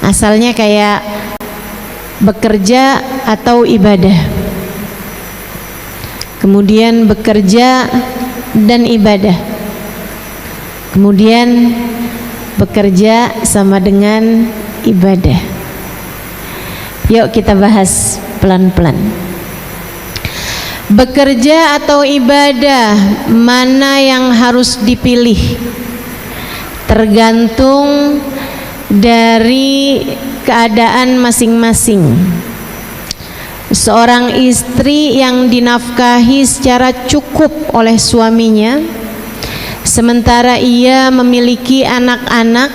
Asalnya kayak bekerja atau ibadah, kemudian bekerja dan ibadah, kemudian bekerja sama dengan ibadah. Yuk kita bahas pelan-pelan. Bekerja atau ibadah, mana yang harus dipilih? Tergantung dari keadaan masing-masing. Seorang istri yang dinafkahi secara cukup oleh suaminya, sementara ia memiliki anak-anak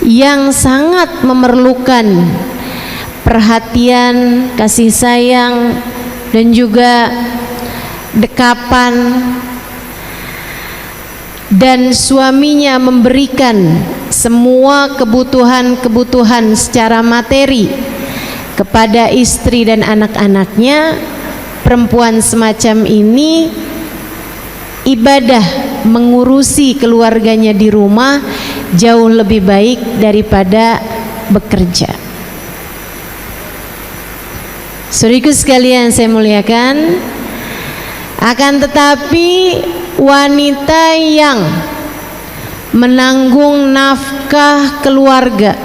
yang sangat memerlukan perhatian, kasih sayang, dan juga dekapan, dan suaminya memberikan semua kebutuhan secara materi kepada istri dan anak-anaknya, perempuan semacam ini ibadah mengurusi keluarganya di rumah jauh lebih baik daripada bekerja. Saudaraku sekalian saya muliakan, akan tetapi wanita yang menanggung nafkah keluarga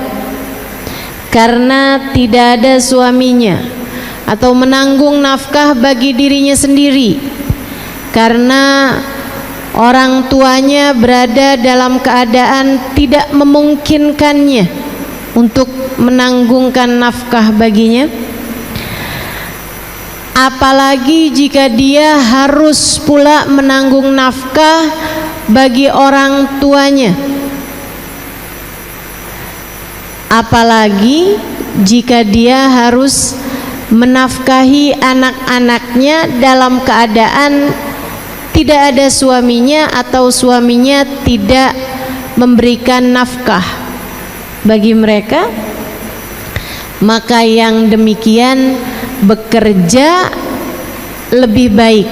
karena tidak ada suaminya, atau menanggung nafkah bagi dirinya sendiri karena orang tuanya berada dalam keadaan tidak memungkinkannya untuk menanggungkan nafkah baginya, apalagi jika dia harus pula menanggung nafkah bagi orang tuanya, apalagi jika dia harus menafkahi anak-anaknya dalam keadaan tidak ada suaminya atau suaminya tidak memberikan nafkah bagi mereka. Maka yang demikian bekerja lebih baik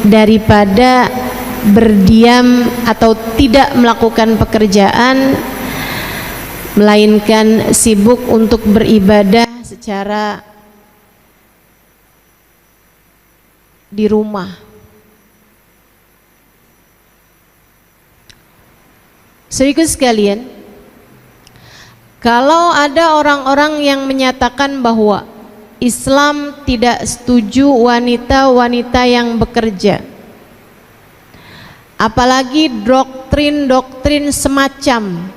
daripada berdiam atau tidak melakukan pekerjaan, melainkan sibuk untuk beribadah secara di rumah. Saudaraku sekalian, kalau ada orang-orang yang menyatakan bahwa Islam tidak setuju wanita-wanita yang bekerja, apalagi doktrin-doktrin semacam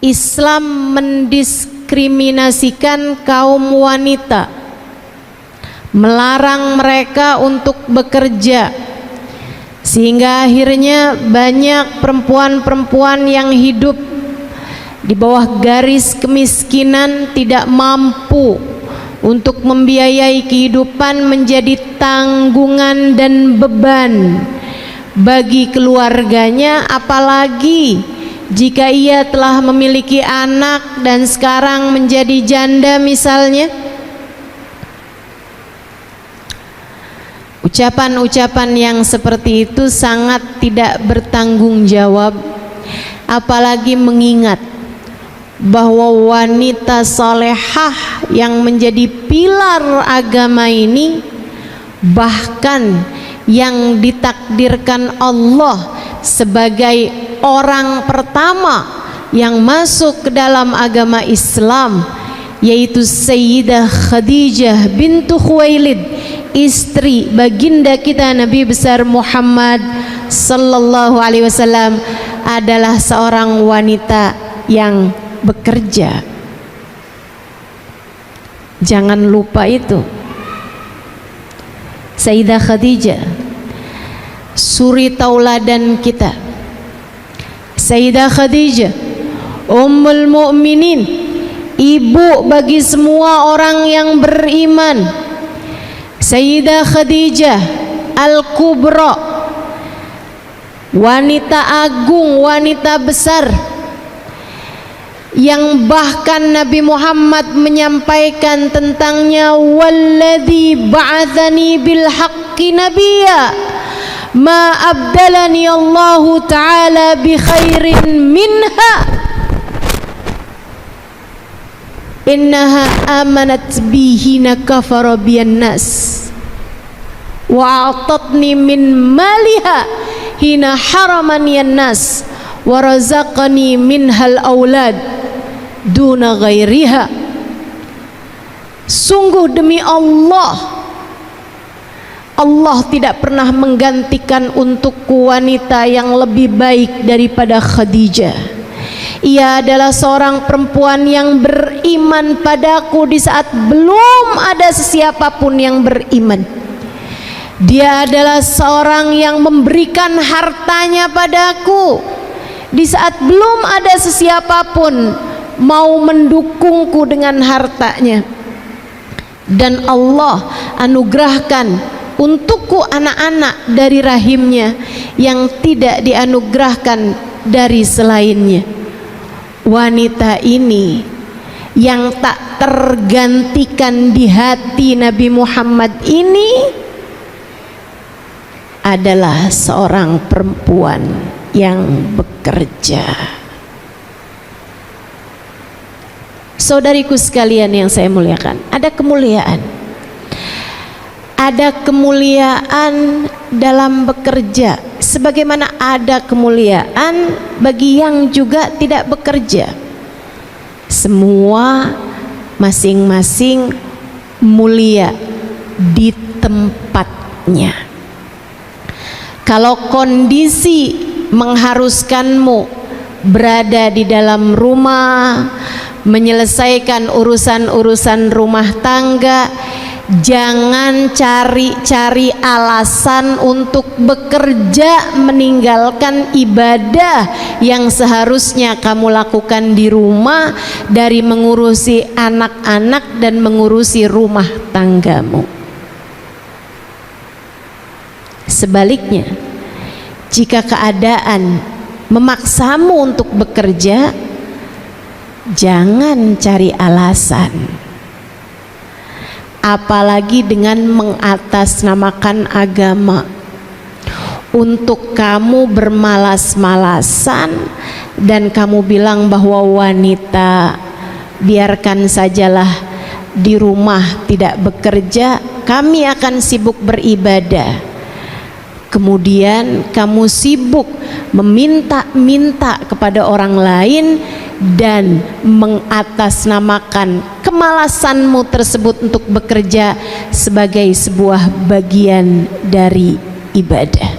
Islam mendiskriminasikan kaum wanita, melarang mereka untuk bekerja, sehingga akhirnya banyak perempuan-perempuan yang hidup di bawah garis kemiskinan, tidak mampu untuk membiayai kehidupan, menjadi tanggungan dan beban bagi keluarganya, apalagi jika ia telah memiliki anak dan sekarang menjadi janda misalnya. Ucapan-ucapan yang seperti itu sangat tidak bertanggung jawab, apalagi mengingat bahwa wanita salehah yang menjadi pilar agama ini, bahkan yang ditakdirkan Allah sebagai orang pertama yang masuk ke dalam agama Islam, yaitu Sayyidah Khadijah bintu Khuwailid, istri baginda kita Nabi besar Muhammad sallallahu alaihi wasallam, adalah seorang wanita yang bekerja. Jangan lupa itu. Sayyidah Khadijah, suri tauladan kita. Sayyidah Khadijah, Ummul Mukminin, ibu bagi semua orang yang beriman. Sayyidah Khadijah Al-Kubra, wanita agung, wanita besar, yang bahkan Nabi Muhammad menyampaikan tentangnya, walladzi ba'atsani bil haqqi nabiyya ma abdalani Allahu ta'ala bi khairin minha. innaha amanat bihina kafara biyan nas wa a'tatni min maliha hina haramaniyan nas wa razaqani minhal aulad duna ghairiha. Sungguh demi Allah, Allah tidak pernah menggantikan untukku wanita yang lebih baik daripada Khadijah. Ia adalah seorang perempuan yang beriman padaku di saat belum ada sesiapapun yang beriman. Dia adalah seorang yang memberikan hartanya padaku di saat belum ada sesiapapun mau mendukungku dengan hartanya. Dan Allah anugerahkan untukku anak-anak dari rahimnya yang tidak dianugerahkan dari selainnya. Wanita ini yang tak tergantikan di hati Nabi Muhammad ini adalah seorang perempuan yang bekerja. Saudariku sekalian yang saya muliakan, ada kemuliaan. Ada kemuliaan dalam bekerja, sebagaimana ada kemuliaan bagi yang juga tidak bekerja. Semua masing-masing mulia di tempatnya. Kalau kondisi mengharuskanmu berada di dalam rumah, menyelesaikan urusan-urusan rumah tangga, jangan cari-cari alasan untuk bekerja meninggalkan ibadah yang seharusnya kamu lakukan di rumah, dari mengurusi anak-anak dan mengurusi rumah tanggamu. Sebaliknya, jika keadaan memaksamu untuk bekerja, jangan cari alasan, apalagi dengan mengatasnamakan agama untuk kamu bermalas-malasan dan kamu bilang bahwa wanita biarkan sajalah di rumah tidak bekerja, kami akan sibuk beribadah. Kemudian kamu sibuk meminta-minta kepada orang lain dan mengatasnamakan kemalasanmu tersebut untuk bekerja sebagai sebuah bagian dari ibadah.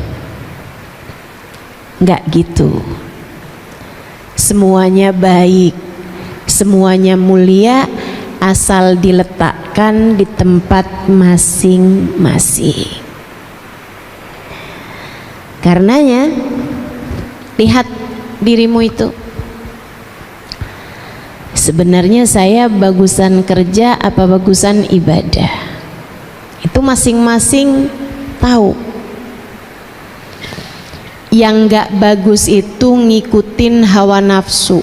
Enggak gitu. Semuanya baik, semuanya mulia, asal diletakkan di tempat masing-masing. Karenanya, lihat dirimu itu. Sebenarnya saya bagusan kerja apa bagusan ibadah? Itu masing-masing tahu. Yang gak bagus itu ngikutin hawa nafsu.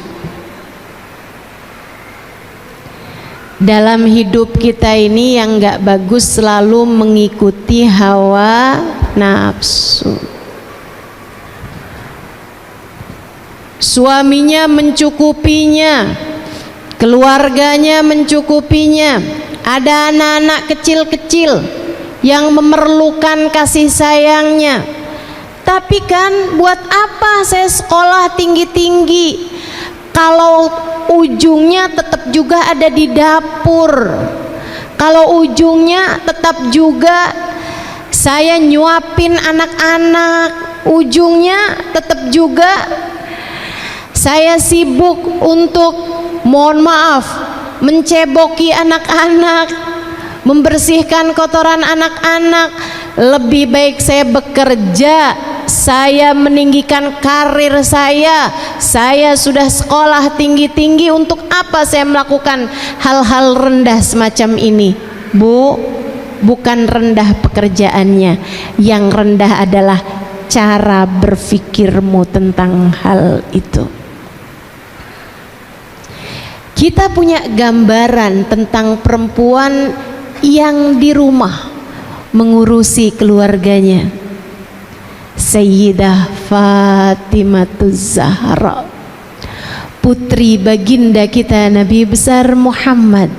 Dalam hidup kita ini yang gak bagus selalu mengikuti hawa nafsu. Suaminya mencukupinya, keluarganya mencukupinya, ada anak-anak kecil-kecil yang memerlukan kasih sayangnya. Tapi kan buat apa saya sekolah tinggi-tinggi kalau ujungnya tetap juga ada di dapur, kalau ujungnya tetap juga saya nyuapin anak-anak, ujungnya tetap juga saya sibuk untuk, mohon maaf, menceboki anak-anak, membersihkan kotoran anak-anak. Lebih baik saya bekerja, saya meninggikan karir saya sudah sekolah tinggi-tinggi, untuk apa saya melakukan hal-hal rendah semacam ini? Bu, bukan rendah pekerjaannya, yang rendah adalah cara berpikirmu tentang hal itu. Kita punya gambaran tentang perempuan yang di rumah mengurusi keluarganya. Sayyidah Fatimah Zahra, putri baginda kita Nabi besar Muhammad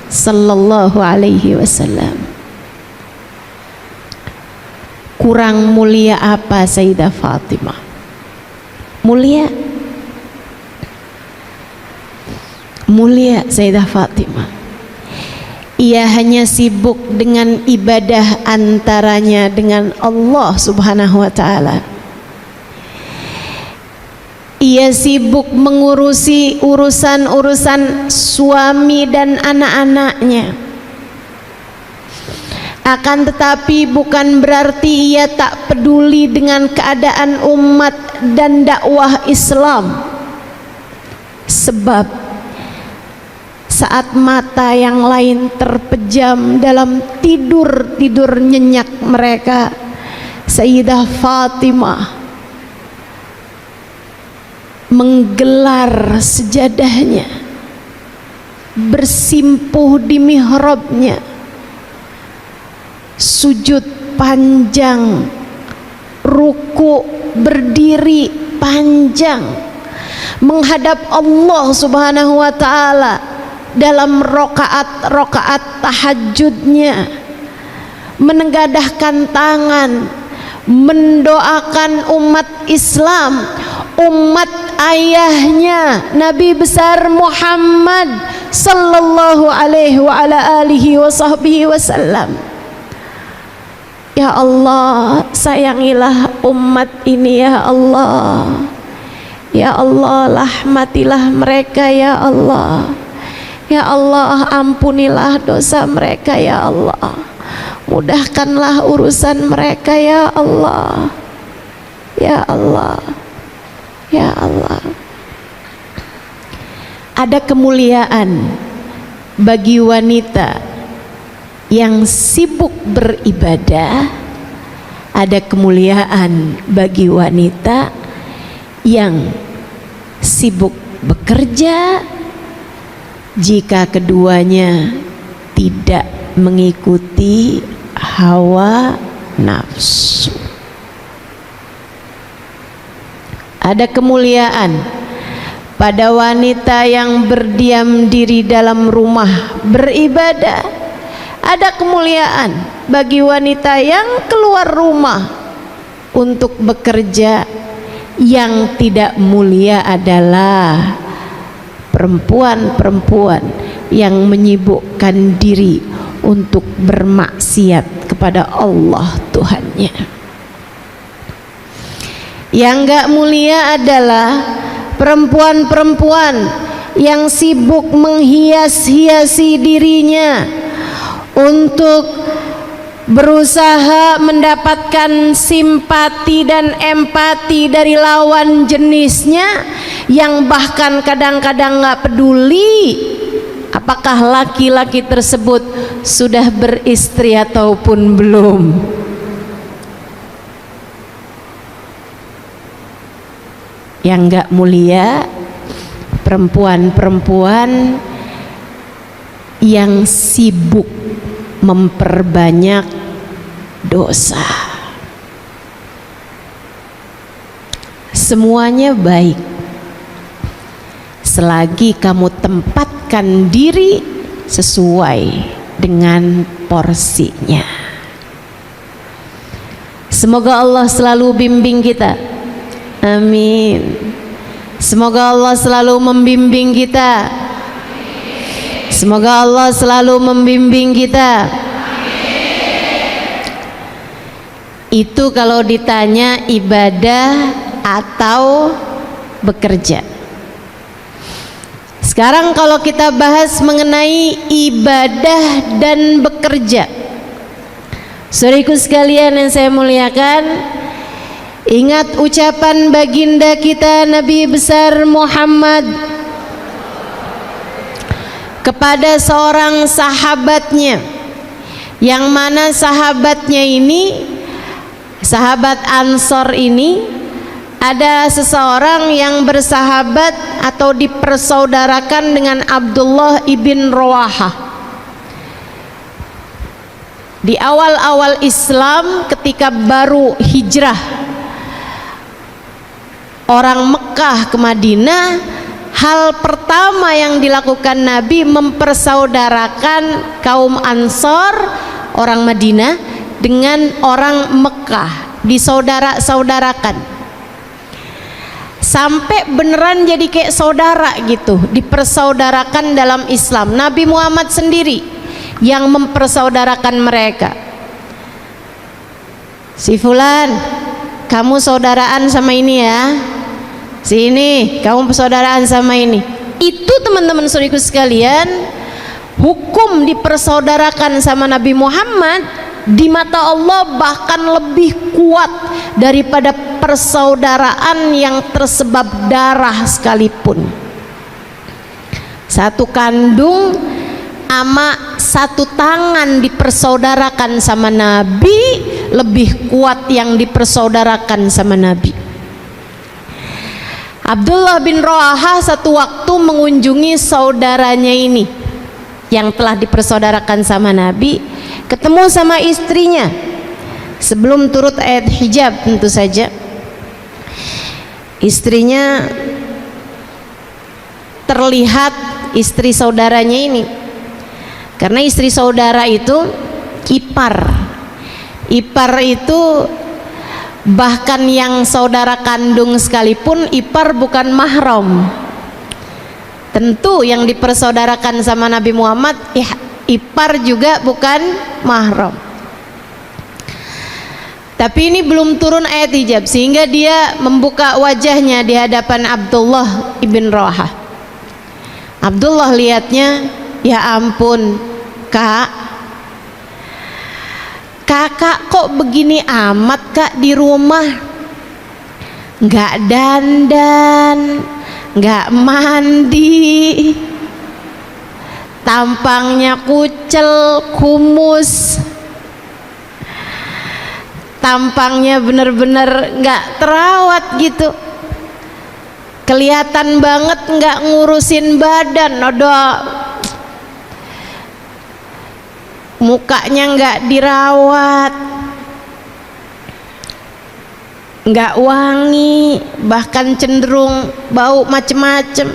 sallallahu alaihi wasallam. Kurang mulia apa Sayyidah Fatimah? Mulia, mulia Sayyidah Fatimah. Ia hanya sibuk dengan ibadah antaranya dengan Allah Subhanahu wa taala. Ia sibuk mengurusi urusan-urusan suami dan anak-anaknya. Akan tetapi bukan berarti ia tak peduli dengan keadaan umat dan dakwah Islam. Sebab saat mata yang lain terpejam dalam tidur-tidur nyenyak mereka, Sayyidah Fatimah menggelar sejadahnya, bersimpuh di mihrabnya, sujud panjang, ruku berdiri panjang, menghadap Allah Subhanahu wa taala dalam rokaat-rokaat tahajudnya, menengadahkan tangan, mendoakan umat Islam, umat ayahnya Nabi besar Muhammad sallallahu alaihi wa ala alihi wa sahbihi wasallam. Ya Allah, sayangilah umat ini ya Allah. Ya Allah, rahmatilah mereka ya Allah. Ya Allah, ampunilah dosa mereka ya Allah. Mudahkanlah urusan mereka ya Allah. Ya Allah. Ya Allah. Ada kemuliaan bagi wanita yang sibuk beribadah, ada kemuliaan bagi wanita yang sibuk bekerja jika keduanya tidak mengikuti hawa nafsu. Ada kemuliaan pada wanita yang berdiam diri dalam rumah beribadah. Ada kemuliaan bagi wanita yang keluar rumah untuk bekerja. Yang tidak mulia adalah perempuan-perempuan yang menyibukkan diri untuk bermaksiat kepada Allah Tuhannya. Yang enggak mulia adalah perempuan-perempuan yang sibuk menghias-hiasi dirinya untuk berusaha mendapatkan simpati dan empati dari lawan jenisnya, yang bahkan kadang-kadang enggak peduli apakah laki-laki tersebut sudah beristri ataupun belum. Yang enggak mulia perempuan-perempuan yang sibuk memperbanyak dosa. Semuanya baik selagi kamu tempatkan diri sesuai dengan porsinya. Semoga Allah selalu bimbing kita. Amin. Semoga Allah selalu membimbing kita. Semoga Allah selalu membimbing kita. Itu kalau ditanya ibadah atau bekerja. Sekarang kalau kita bahas mengenai ibadah dan bekerja, saudaraku sekalian yang saya muliakan, ingat ucapan baginda kita Nabi besar Muhammad kepada seorang sahabatnya, yang mana sahabatnya ini, sahabat Ansor ini, ada seseorang yang bersahabat atau dipersaudarakan dengan Abdullah ibn Rawahah. Di awal-awal Islam, ketika baru hijrah orang Mekah ke Madinah, hal pertama yang dilakukan Nabi mempersaudarakan kaum Ansor, orang Madinah, dengan orang Mekah, disaudara-saudarakan. Sampai beneran jadi kayak saudara gitu, dipersaudarakan dalam Islam. Nabi Muhammad sendiri yang mempersaudarakan mereka. Si fulan, kamu saudaraan sama ini ya. Si ini, kamu persaudaraan sama ini. Itu teman-teman saudaraku sekalian, hukum dipersaudarakan sama Nabi Muhammad di mata Allah bahkan lebih kuat daripada persaudaraan yang tersebab darah sekalipun. Satu kandung ama satu tangan dipersaudarakan sama Nabi lebih kuat yang dipersaudarakan sama Nabi. Abdullah bin Rawaha satu waktu mengunjungi saudaranya ini yang telah dipersaudarakan sama Nabi, ketemu sama istrinya sebelum turut ayat hijab. Tentu saja istrinya terlihat, istri saudaranya ini, karena istri saudara itu ipar itu bahkan yang saudara kandung sekalipun ipar bukan mahram. Tentu yang dipersaudarakan sama Nabi Muhammad ipar juga bukan mahram. Tapi ini belum turun ayat hijab sehingga dia membuka wajahnya di hadapan Abdullah ibn Rawaha. Abdullah lihatnya, ya ampun kakak kok begini amat kak di rumah, nggak dandan, nggak mandi, tampangnya kucel, kumus, tampangnya bener-bener nggak terawat gitu, kelihatan banget nggak ngurusin badan, mukanya nggak dirawat, nggak wangi, bahkan cenderung bau macem-macem.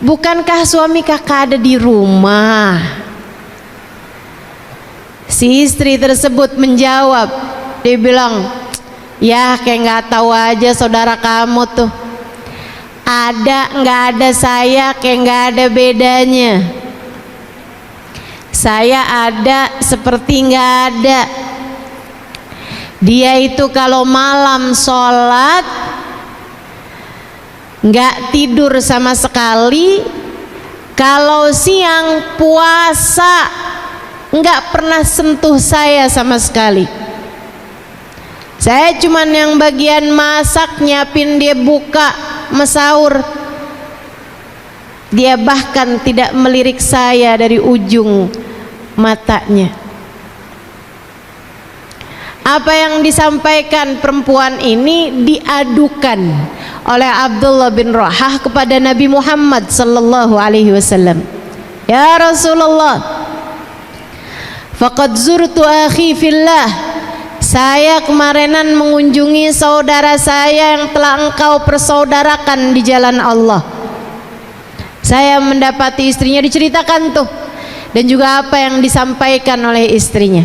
Bukankah suami kakak ada di rumah? Si istri tersebut menjawab, dia bilang, ya kayak nggak tahu aja saudara kamu tuh, ada nggak ada saya kayak nggak ada bedanya. Saya ada seperti nggak ada. Dia itu kalau malam sholat nggak tidur sama sekali, kalau siang puasa nggak pernah sentuh saya sama sekali. Saya cuman yang bagian masak, nyiapin dia buka sahur. Dia bahkan tidak melirik saya dari ujung matanya. Apa yang disampaikan perempuan ini diadukan oleh Abdullah bin Rawaha kepada Nabi Muhammad sallallahu alaihi wasallam. Ya Rasulullah, faqad zurtu akhi fillah. Saya kemarinan mengunjungi saudara saya yang telah engkau persaudarakan di jalan Allah. Saya mendapati istrinya, diceritakan tuh, dan juga apa yang disampaikan oleh istrinya.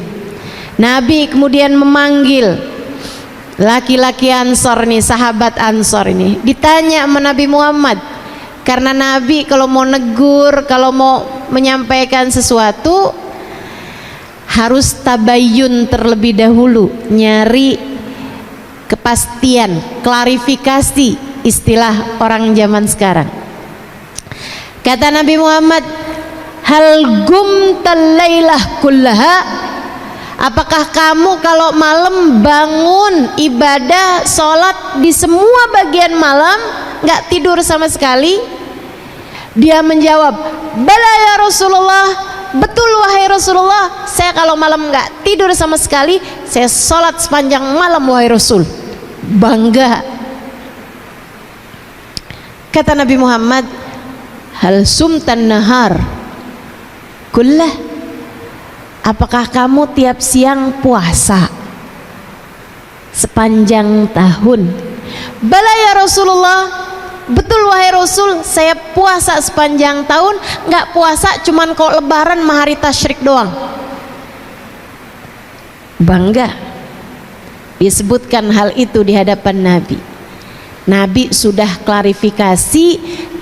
Nabi kemudian memanggil laki-laki Ansor nih, sahabat Ansor ini, ditanya sama Nabi Muhammad, karena Nabi kalau mau negur, kalau mau menyampaikan sesuatu harus tabayyun terlebih dahulu, nyari kepastian, klarifikasi, istilah orang zaman sekarang. Kata Nabi Muhammad, hal gumtal lailah kullaha, apakah kamu kalau malam bangun ibadah sholat di semua bagian malam nggak tidur sama sekali? Dia menjawab, bala ya Rasulullah, betul wahai Rasulullah, saya kalau malam nggak tidur sama sekali, saya sholat sepanjang malam wahai Rasul. Bangga. Kata Nabi Muhammad, hal sumtan nahar kullah, apakah kamu tiap siang puasa sepanjang tahun? Bala ya Rasulullah, betul wahai Rasul, saya puasa sepanjang tahun, nggak puasa cuman kalau lebaran sama hari tasyrik doang. Bangga disebutkan hal itu di hadapan Nabi. Nabi sudah klarifikasi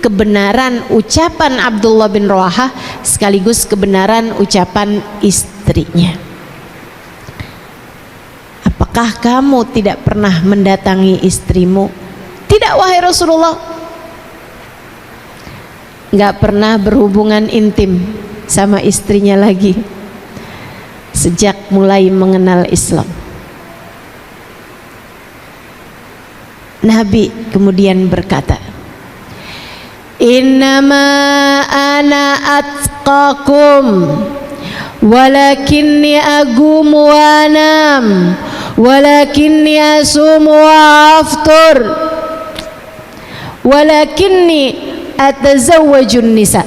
kebenaran ucapan Abdullah bin Rawahah sekaligus kebenaran ucapan istrinya. Apakah kamu tidak pernah mendatangi istrimu? Tidak wahai Rasulullah. Nggak pernah berhubungan intim sama istrinya lagi sejak mulai mengenal Islam. Nabi kemudian berkata, innama ana atqakum walakinni agum wa anam walakinni asum wa aftur walakinni atazawwajun nisa.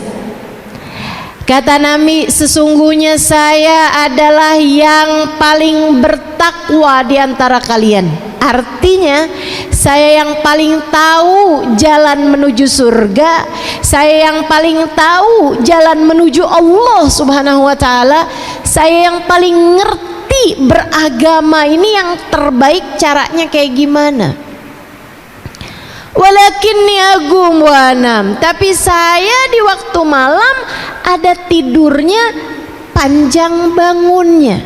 Kata Nabi, sesungguhnya saya adalah yang paling bertakwa di antara kalian. Artinya saya yang paling tahu jalan menuju surga, saya yang paling tahu jalan menuju Allah Subhanahu wa taala, saya yang paling ngerti beragama ini yang terbaik caranya kayak gimana. Walakinni agum wa anam, tapi saya di waktu malam ada tidurnya panjang bangunnya,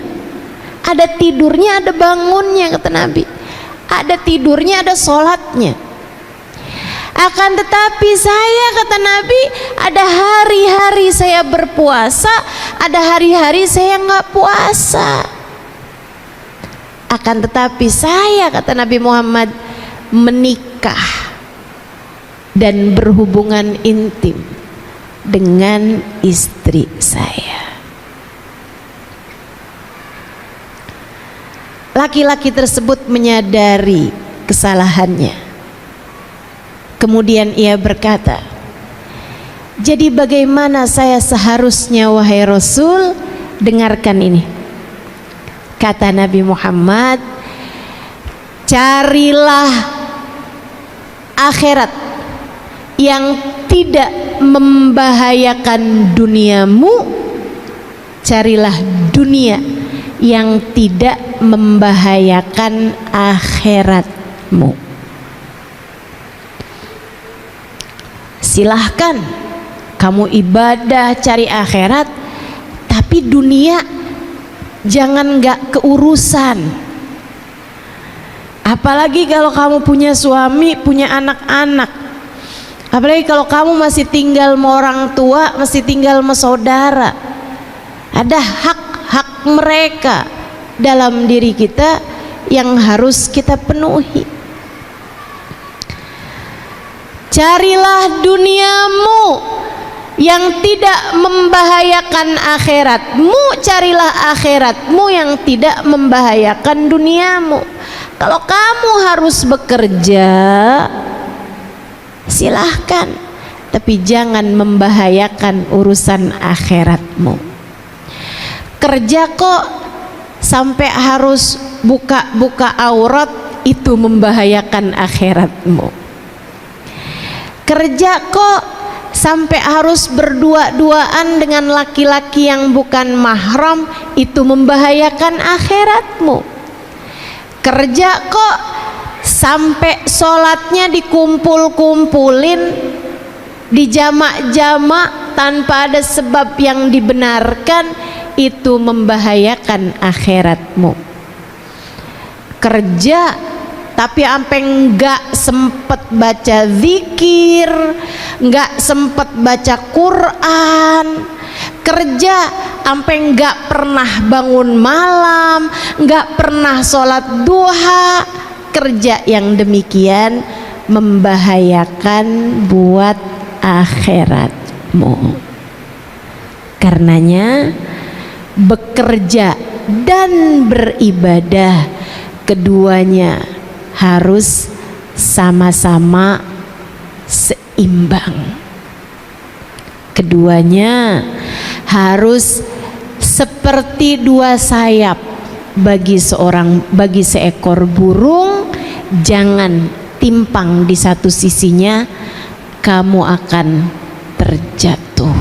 ada tidurnya ada bangunnya, kata Nabi, ada tidurnya ada sholatnya. Akan tetapi saya, kata Nabi, ada hari-hari saya berpuasa, ada hari-hari saya nggak puasa. Akan tetapi saya, kata Nabi Muhammad, menikah dan berhubungan intim dengan istri saya. Laki-laki tersebut menyadari kesalahannya. Kemudian ia berkata, jadi bagaimana saya seharusnya wahai Rasul? Dengarkan ini. Kata Nabi Muhammad, carilah akhirat yang tidak membahayakan duniamu, carilah dunia yang tidak membahayakan akhiratmu. Silahkan kamu ibadah cari akhirat, tapi dunia jangan gak keurusan. Apalagi kalau kamu punya suami, punya anak-anak. Apalagi kalau kamu masih tinggal sama orang tua, masih tinggal sama saudara. Ada hak-hak mereka dalam diri kita yang harus kita penuhi. Carilah duniamu yang tidak membahayakan akhiratmu, carilah akhiratmu yang tidak membahayakan duniamu. Kalau kamu harus bekerja, silahkan, tapi jangan membahayakan urusan akhiratmu. Kerja kok sampai harus buka-buka aurat, itu membahayakan akhiratmu. Kerja kok sampai harus berdua-duaan dengan laki-laki yang bukan mahram, itu membahayakan akhiratmu. Kerja kok sampai sholatnya dikumpul-kumpulin, dijamak-jamak tanpa ada sebab yang dibenarkan, itu membahayakan akhiratmu. Kerja tapi sampai enggak sempet baca zikir, enggak sempet baca Quran. Kerja sampai enggak pernah bangun malam, enggak pernah sholat duha. Kerja yang demikian membahayakan buat akhiratmu. Karenanya bekerja dan beribadah keduanya harus sama-sama seimbang. Keduanya harus seperti dua sayap bagi seekor burung, jangan timpang di satu sisinya kamu akan terjatuh.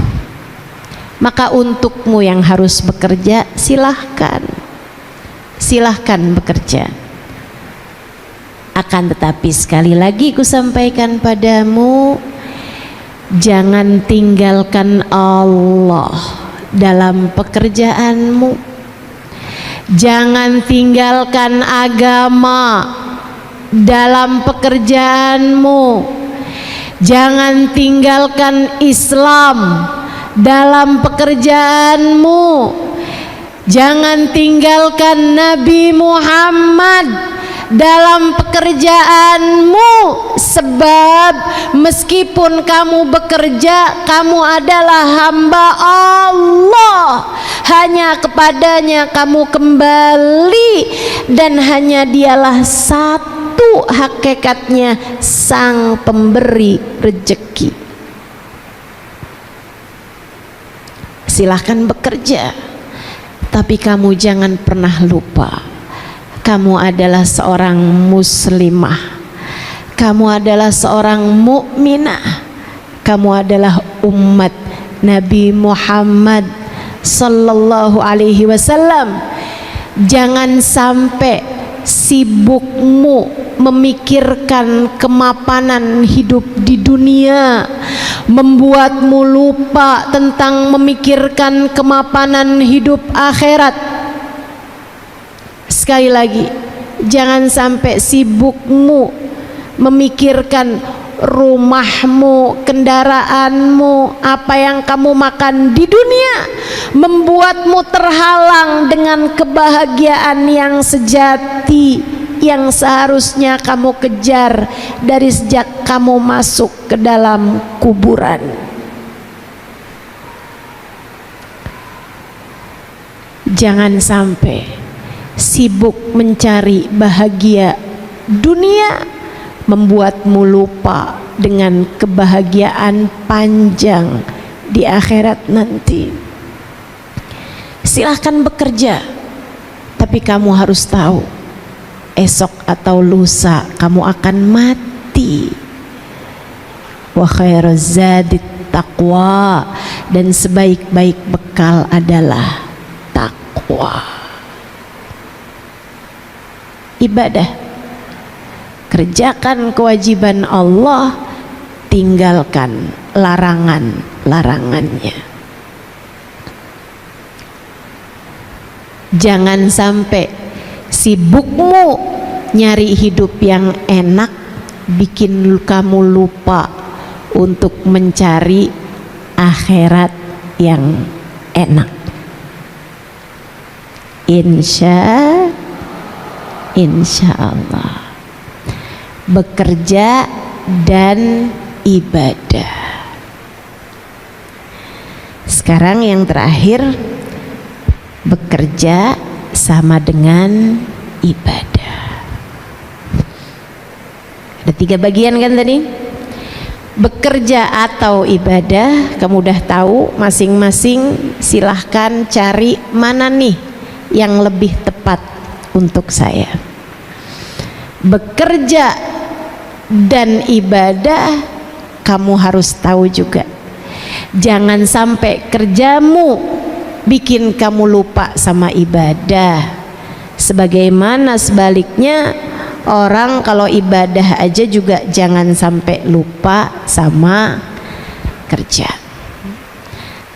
Maka untukmu yang harus bekerja, silahkan bekerja. Akan tetapi sekali lagi ku sampaikan padamu, jangan tinggalkan Allah dalam pekerjaanmu. Jangan tinggalkan agama dalam pekerjaanmu. Jangan tinggalkan Islam dalam pekerjaanmu. Jangan tinggalkan Nabi Muhammad dalam pekerjaanmu, sebab meskipun kamu bekerja, kamu adalah hamba Allah. Hanya kepadanya kamu kembali, dan hanya dialah satu hakikatnya sang pemberi rezeki. Silahkan bekerja, tapi kamu jangan pernah lupa, kamu adalah seorang muslimah, kamu adalah seorang mukminah, kamu adalah umat Nabi Muhammad sallallahu alaihi wasallam. Jangan sampai sibukmu memikirkan kemapanan hidup di dunia membuatmu lupa tentang memikirkan kemapanan hidup akhirat. Sekali lagi, jangan sampai sibukmu memikirkan rumahmu, kendaraanmu, apa yang kamu makan di dunia membuatmu terhalang dengan kebahagiaan yang sejati yang seharusnya kamu kejar dari sejak kamu masuk ke dalam kuburan. Jangan sampai sibuk mencari bahagia dunia membuatmu lupa dengan kebahagiaan panjang di akhirat nanti. Silahkan bekerja, tapi kamu harus tahu esok atau lusa kamu akan mati. Wa khairuz zadit taqwa, dan sebaik-baik bekal adalah takwa. Ibadah, kerjakan kewajiban Allah, tinggalkan larangan-larangannya. Jangan sampai sibukmu nyari hidup yang enak bikin kamu lupa untuk mencari akhirat yang enak. Insya Allah bekerja dan ibadah. Sekarang yang terakhir, bekerja sama dengan ibadah. Ada 3 bagian kan tadi? Bekerja atau ibadah, kamu udah tahu masing-masing. Silahkan cari mana nih yang lebih tepat untuk saya. Bekerja dan ibadah, kamu harus tahu juga, jangan sampai kerjamu bikin kamu lupa sama ibadah. Sebagaimana sebaliknya, orang kalau ibadah aja juga jangan sampai lupa sama kerja,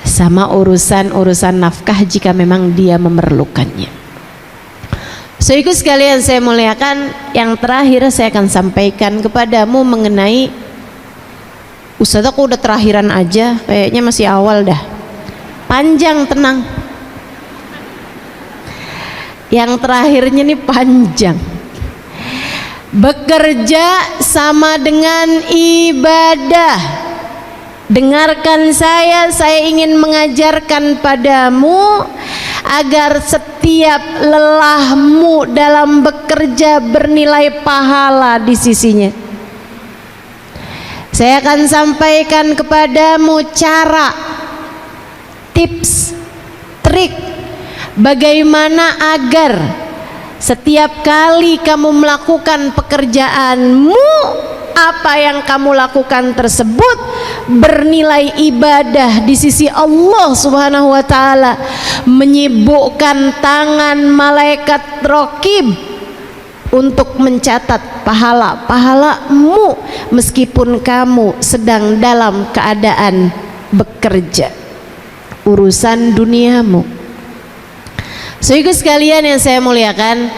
sama urusan nafkah jika memang dia memerlukannya. Saudaraku sekalian saya muliakan, yang terakhir saya akan sampaikan kepadamu mengenai, Ustaz aku udah terakhiran aja, kayaknya masih awal dah. Panjang, tenang. Yang terakhirnya nih panjang. Bekerja sama dengan ibadah. Dengarkan saya ingin mengajarkan padamu agar setiap lelahmu dalam bekerja bernilai pahala di sisinya. Saya akan sampaikan kepadamu cara, tips, trik bagaimana agar setiap kali kamu melakukan pekerjaanmu apa yang kamu lakukan tersebut bernilai ibadah di sisi Allah Subhanahu wa taala, menyibukkan tangan malaikat raqib untuk mencatat pahala-pahalamu meskipun kamu sedang dalam keadaan bekerja urusan duniamu. Saudara sekalian yang saya muliakan,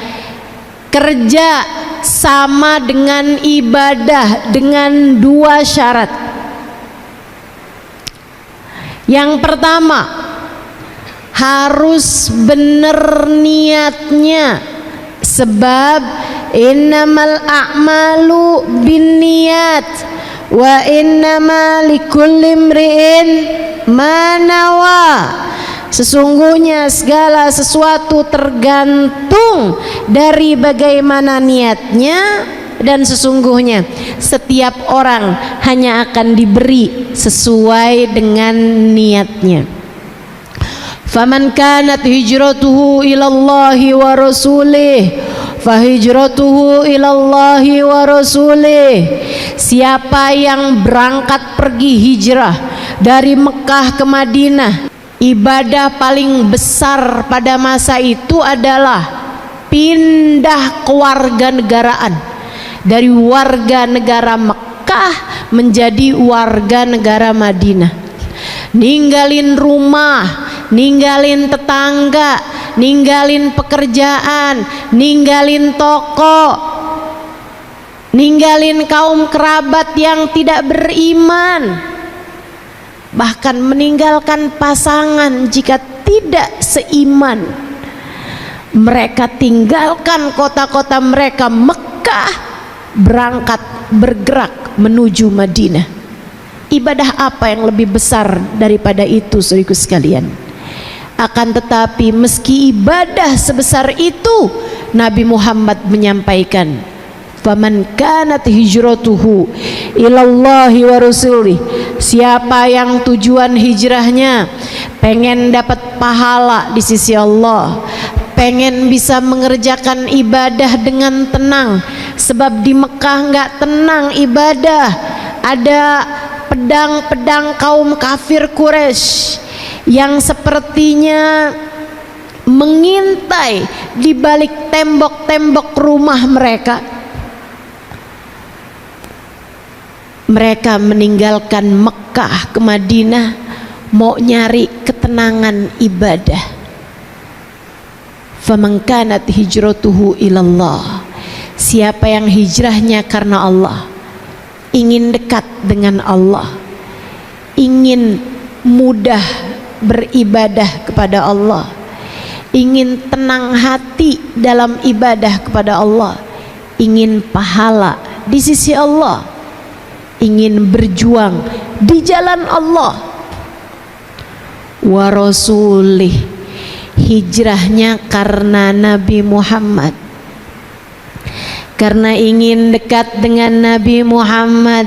kerja sama dengan ibadah dengan dua syarat. Yang pertama, harus benar niatnya, sebab innamal a'malu binniyat wa innama likulli imri'in ma nawa. Sesungguhnya segala sesuatu tergantung dari bagaimana niatnya, dan sesungguhnya setiap orang hanya akan diberi sesuai dengan niatnya. Faman kanat hijratuhu ilallahi wa rasulih fahijratuhu ilallahi wa rasulih. Siapa yang berangkat pergi hijrah dari Mekah ke Madinah, ibadah paling besar pada masa itu adalah pindah kewarganegaraan dari warga negara Mekah menjadi warga negara Madinah. Ninggalin rumah, ninggalin tetangga, ninggalin pekerjaan, ninggalin toko, ninggalin kaum kerabat yang tidak beriman, bahkan meninggalkan pasangan jika tidak seiman. Mereka tinggalkan kota-kota mereka Mekah, berangkat bergerak menuju Madinah. Ibadah apa yang lebih besar daripada itu, saudaraku sekalian? Akan tetapi meski ibadah sebesar itu, Nabi Muhammad menyampaikan, faman kanat hijratuhu ilallahi wa rasulih. Siapa yang tujuan hijrahnya pengen dapat pahala di sisi Allah, pengen bisa mengerjakan ibadah dengan tenang, sebab di Mekah nggak tenang ibadah. Ada pedang-pedang kaum kafir Quraisy yang sepertinya mengintai di balik tembok-tembok rumah mereka. Mereka meninggalkan Mekah ke Madinah mau nyari ketenangan ibadah. Faman kanat hijratuhu ilallah. Siapa yang hijrahnya karena Allah, ingin dekat dengan Allah, ingin mudah beribadah kepada Allah, ingin tenang hati dalam ibadah kepada Allah, ingin pahala di sisi Allah, ingin berjuang di jalan Allah, wa rasulih, hijrahnya karena Nabi Muhammad, karena ingin dekat dengan Nabi Muhammad.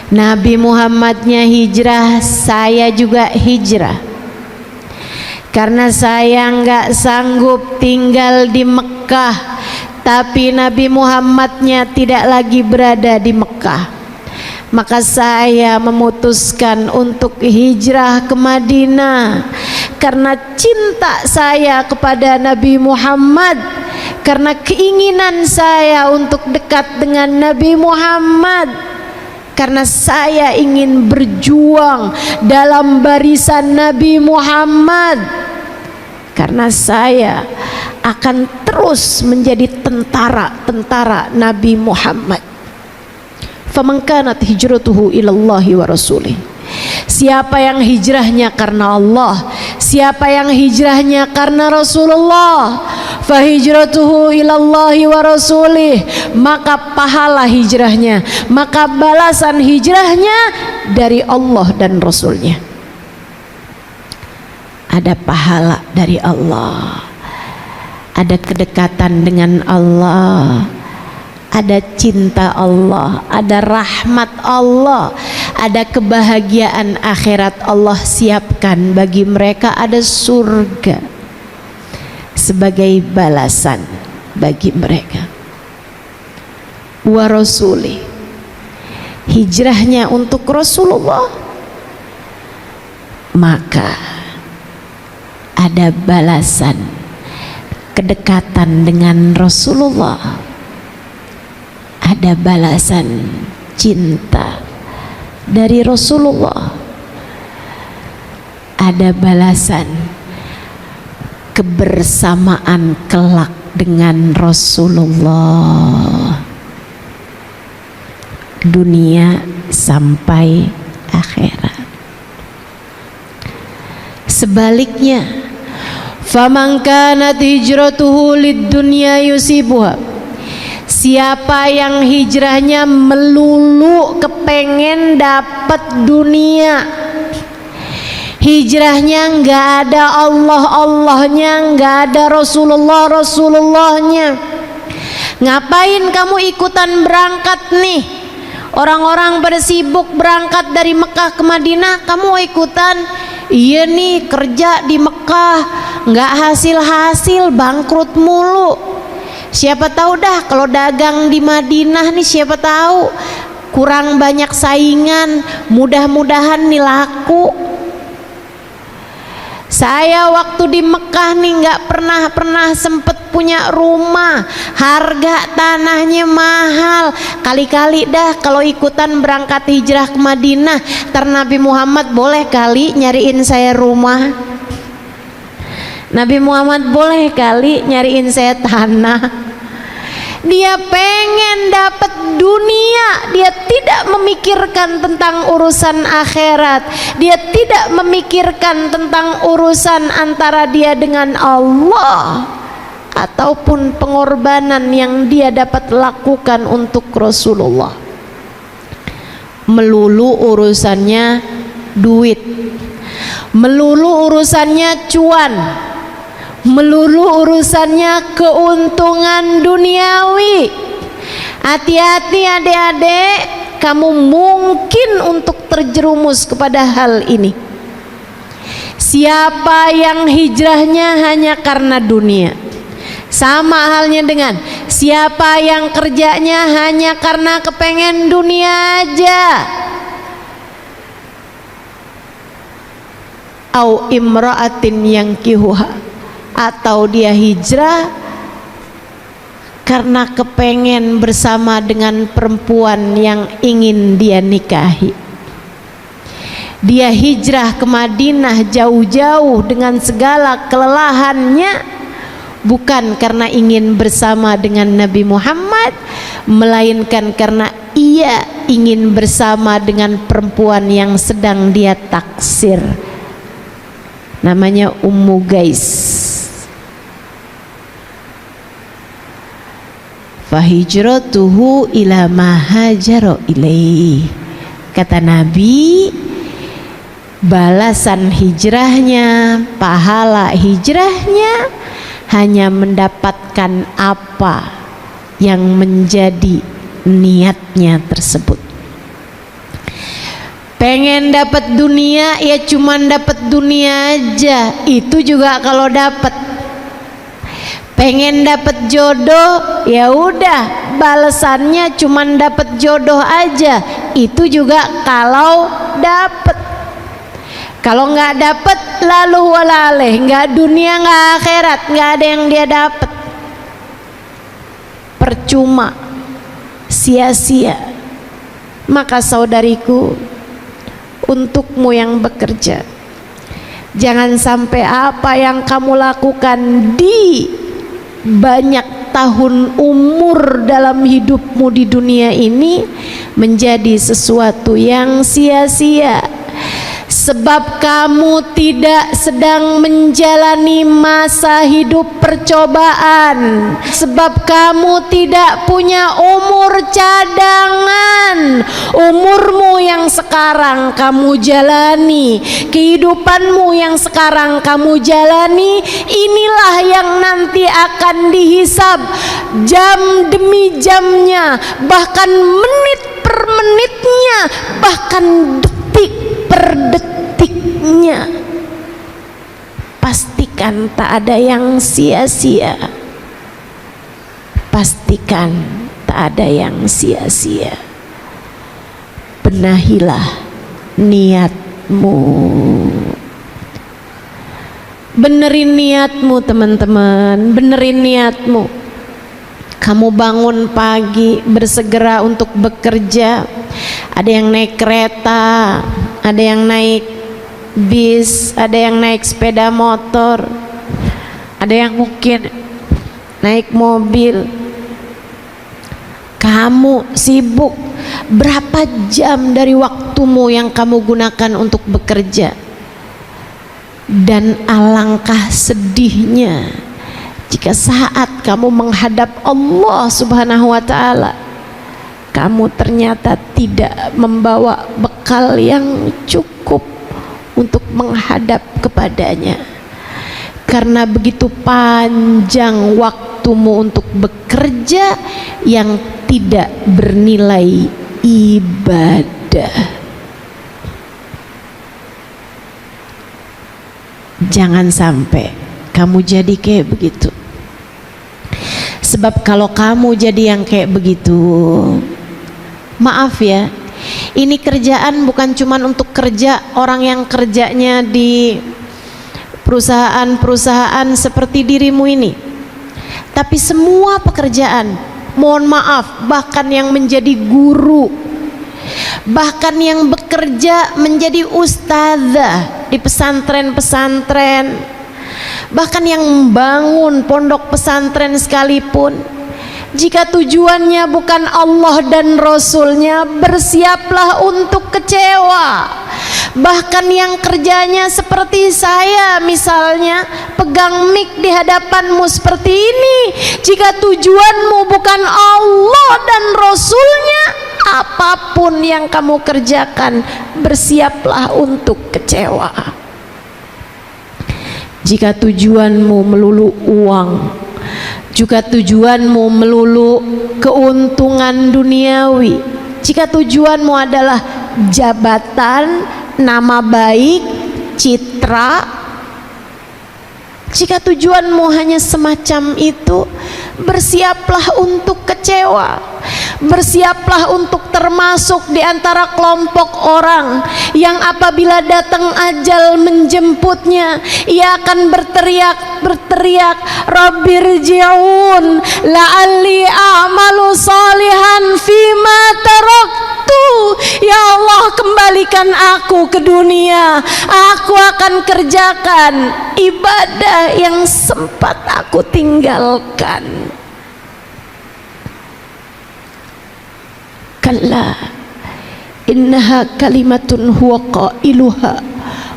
Nabi Muhammadnya hijrah, saya juga hijrah. Karena saya nggak sanggup tinggal di Mekah, tapi Nabi Muhammadnya tidak lagi berada di Mekah, maka saya memutuskan untuk hijrah ke Madinah. Karena cinta saya kepada Nabi Muhammad, karena keinginan saya untuk dekat dengan Nabi Muhammad, karena saya ingin berjuang dalam barisan Nabi Muhammad, karena saya akan terus menjadi tentara-tentara Nabi Muhammad. Faman kanat hijratuhu ilallahi wa rasulih. Siapa yang hijrahnya karena Allah, siapa yang hijrahnya karena Rasulullah, fahijratuhu ilallahi wa rasulih, maka pahala hijrahnya, maka balasan hijrahnya dari Allah dan Rasulnya. Ada pahala dari Allah, ada kedekatan dengan Allah, ada cinta Allah, ada rahmat Allah, ada kebahagiaan akhirat Allah siapkan bagi mereka, ada surga sebagai balasan bagi mereka. Wa rasuli, hijrahnya untuk Rasulullah, maka ada balasan kedekatan dengan Rasulullah, ada balasan cinta dari Rasulullah, ada balasan kebersamaan kelak dengan Rasulullah, dunia sampai akhirat. Sebaliknya, faman kanat hijratuhu lid-dunya yusibuha, siapa yang hijrahnya melulu kepengen dapat dunia, hijrahnya nggak ada Allah-Allahnya, nggak ada Rasulullah-Rasulullahnya. Ngapain kamu ikutan berangkat nih? Orang-orang pada sibuk berangkat dari Mekah ke Madinah, kamu ikutan? Iya nih, kerja di Mekah nggak hasil-hasil, bangkrut mulu. Siapa tahu dah kalau dagang di Madinah nih, siapa tahu kurang banyak saingan, mudah-mudahan nih laku. Saya waktu di Mekah nih nggak pernah sempet punya rumah, harga tanahnya mahal. Kali-kali dah kalau ikutan berangkat hijrah ke Madinah, ntar Nabi Muhammad boleh kali nyariin saya rumah, Nabi Muhammad boleh kali nyariin saya tanah. Dia pengen dapat dunia, dia tidak memikirkan tentang urusan akhirat, dia tidak memikirkan tentang urusan antara dia dengan Allah ataupun pengorbanan yang dia dapat lakukan untuk Rasulullah. Melulu urusannya duit, melulu urusannya cuan, melulu urusannya keuntungan duniawi. Hati-hati adik-adik, kamu mungkin untuk terjerumus kepada hal ini. Siapa yang hijrahnya hanya karena dunia, sama halnya dengan siapa yang kerjanya hanya karena kepengen dunia aja, au imra'atin yang kihuha, atau dia hijrah karena kepengen bersama dengan perempuan yang ingin dia nikahi. Dia hijrah ke Madinah jauh-jauh dengan segala kelelahannya, bukan karena ingin bersama dengan Nabi Muhammad, melainkan karena ia ingin bersama dengan perempuan yang sedang dia taksir, namanya Ummu Gais. Fahijratuhu ila ma hajara ilaih, kata Nabi, balasan hijrahnya, pahala hijrahnya hanya mendapatkan apa yang menjadi niatnya tersebut. Pengen dapat dunia, ya cuman dapat dunia aja, itu juga kalau dapat. Pengen dapat jodoh, ya udah balasannya cuman dapat jodoh aja, itu juga kalau dapat. Kalau nggak dapat, lalu walaleh, nggak dunia nggak akhirat, nggak ada yang dia dapat, percuma, sia-sia. Maka saudariku, untukmu yang bekerja, jangan sampai apa yang kamu lakukan di banyak tahun umur dalam hidupmu di dunia ini menjadi sesuatu yang sia-sia. Sebab kamu tidak sedang menjalani masa hidup percobaan, sebab kamu tidak punya umur cadangan. Umurmu yang sekarang kamu jalani, kehidupanmu yang sekarang kamu jalani, inilah yang nanti akan dihisab jam demi jamnya, bahkan menit per menitnya, bahkan detik per detiknya. Pastikan tak ada yang sia-sia, pastikan tak ada yang sia-sia. benahilah niatmu. Benerin niatmu teman-teman, benerin niatmu. Kamu bangun pagi bersegera untuk bekerja. Ada yang naik kereta, ada yang naik bis, ada yang naik sepeda motor, ada yang mungkin naik mobil. Kamu sibuk. Berapa jam dari waktumu yang kamu gunakan untuk bekerja? Dan alangkah sedihnya jika saat kamu menghadap Allah Subhanahu wa ta'ala, kamu ternyata tidak membawa bekal yang cukup untuk menghadap kepadanya. Karena begitu panjang waktumu untuk bekerja yang tidak bernilai ibadah. Jangan sampai kamu jadi kayak begitu. Sebab kalau kamu jadi yang kayak begitu, maaf ya, ini kerjaan bukan cuma untuk kerja orang yang kerjanya di perusahaan-perusahaan seperti dirimu ini, tapi semua pekerjaan. Mohon maaf, bahkan yang menjadi guru, bahkan yang bekerja menjadi ustazah di pesantren-pesantren, bahkan yang membangun pondok pesantren sekalipun, jika tujuannya bukan Allah dan Rasulnya, bersiaplah untuk kecewa. Bahkan yang kerjanya seperti saya misalnya, pegang mic di hadapanmu seperti ini, jika tujuanmu bukan Allah dan Rasulnya, apapun yang kamu kerjakan, bersiaplah untuk kecewa. Jika tujuanmu melulu uang, jika tujuanmu melulu keuntungan duniawi, jika tujuanmu adalah jabatan, nama baik, citra, jika tujuanmu hanya semacam itu, bersiaplah untuk kecewa. Bersiaplah untuk termasuk di antara kelompok orang yang apabila datang ajal menjemputnya, ia akan berteriak, Rabbirji'un la'alli a'malu salihan fima taraktu. Ya Allah, kembalikan aku ke dunia, aku akan kerjakan ibadah yang sempat aku tinggalkan. Kalla innaha kalimatun huwa qailuha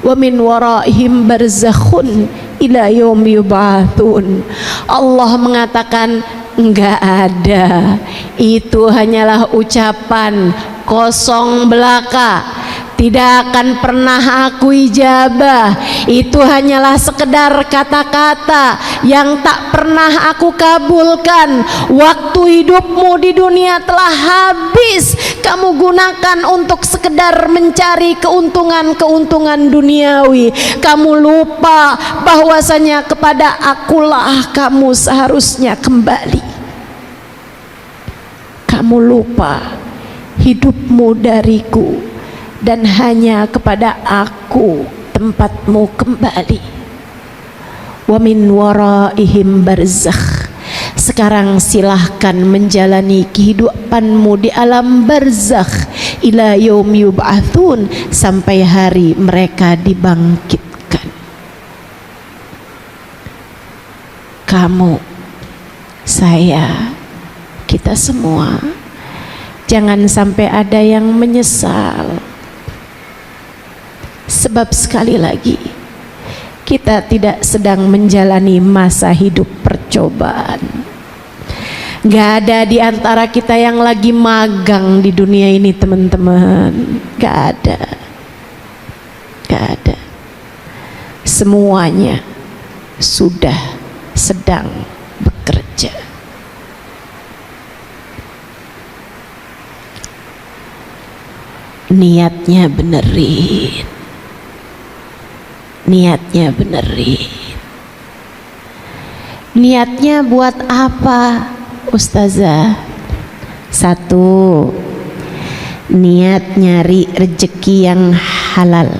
wa min waraihim barzakhun ila yaumi yub'atsun. Allah mengatakan enggak ada, itu hanyalah ucapan kosong belaka, tidak akan pernah aku ijabah. Itu hanyalah sekedar kata-kata yang tak pernah aku kabulkan. Waktu hidupmu di dunia telah habis, kamu gunakan untuk sekedar mencari keuntungan-keuntungan duniawi. Kamu lupa bahwasanya kepada akulah kamu seharusnya kembali. Kamu lupa hidupmu dariku, dan hanya kepada aku tempatmu kembali. Wa min waraihim barzakh. Sekarang silahkan menjalani kehidupanmu di alam barzakh ila yaumi yub'atsun, sampai hari mereka dibangkitkan. Kamu, saya, kita semua, jangan sampai ada yang menyesal. Sebab sekali lagi, kita tidak sedang menjalani masa hidup percobaan. Gak ada di antara kita yang lagi magang di dunia ini, teman-teman. Gak ada. Gak ada. Semuanya sudah sedang bekerja. Niatnya benerin, niatnya benerin. Niatnya buat apa, Ustazah? Satu, niat nyari rezeki yang halal.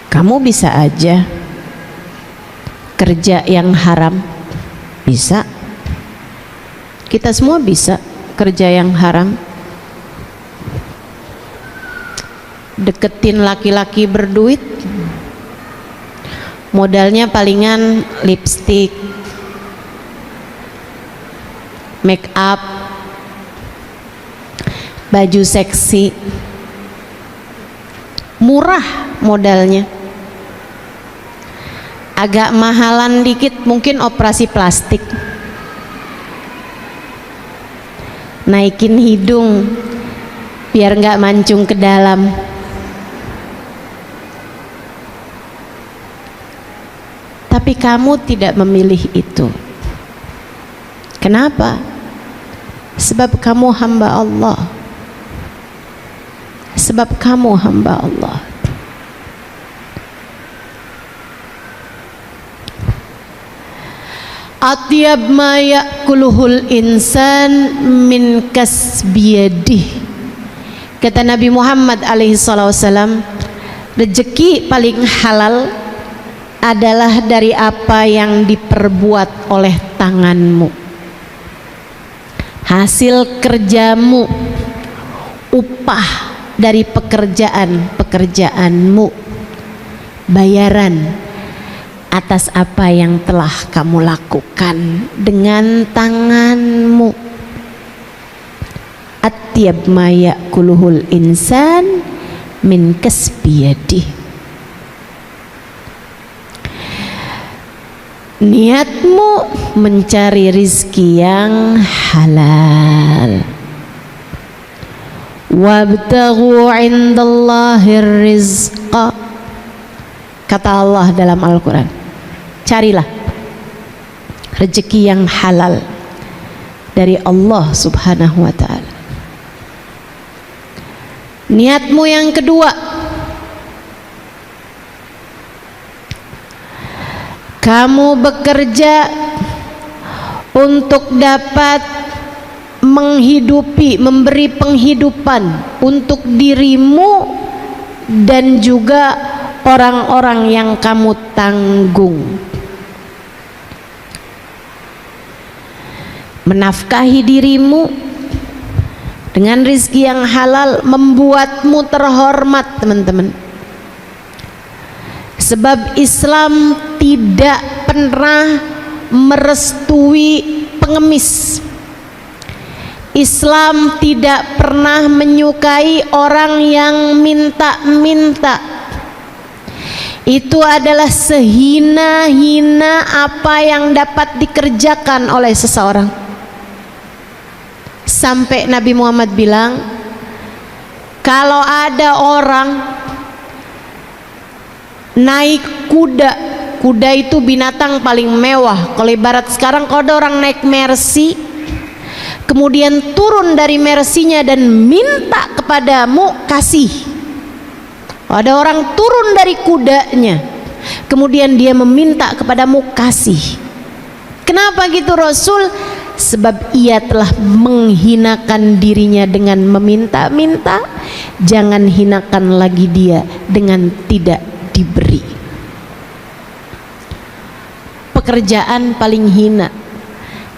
Kamu bisa aja kerja yang haram, bisa. Kita semua bisa kerja yang haram. Deketin laki-laki berduit, modalnya palingan lipstick, make up, baju seksi, murah modalnya. Agak mahalan dikit mungkin operasi plastik, naikin hidung biar nggak mancung ke dalam. Tapi kamu tidak memilih itu. Kenapa? Sebab kamu hamba Allah. Sebab kamu hamba Allah. Atyab ma ya'kuluhul insan min kasbiyadih. Kata Nabi Muhammad alaihi wasallam, rezeki paling halal adalah dari apa yang diperbuat oleh tanganmu, hasil kerjamu, upah dari pekerjaanmu, bayaran atas apa yang telah kamu lakukan dengan tanganmu. Atyab ma ya'kuluhul insan min kasbiyadih. Niatmu mencari rizki yang halal. Wabtaghu 'indallahir rizqa. Kata Allah dalam Al-Quran, carilah rezeki yang halal dari Allah Subhanahu wa ta'ala. Niatmu yang kedua, kamu bekerja untuk dapat menghidupi, memberi penghidupan untuk dirimu dan juga orang-orang yang kamu tanggung. Menafkahi dirimu dengan rizki yang halal membuatmu terhormat, teman-teman. Sebab Islam tidak pernah merestui pengemis. Islam tidak pernah menyukai orang yang minta-minta. Itu adalah sehina-hina apa yang dapat dikerjakan oleh seseorang. Sampai Nabi Muhammad bilang, kalau ada orang naik kuda, kuda itu binatang paling mewah. Kalau ibarat sekarang, kalau ada orang naik Mercy, kemudian turun dari Mercy-nya dan minta kepadamu, kasih. Ada orang turun dari kudanya, kemudian dia meminta kepadamu, kasih. Kenapa gitu Rasul? Sebab ia telah menghinakan dirinya dengan meminta-minta. Jangan hinakan lagi dia dengan tidak diberi. Pekerjaan paling hina,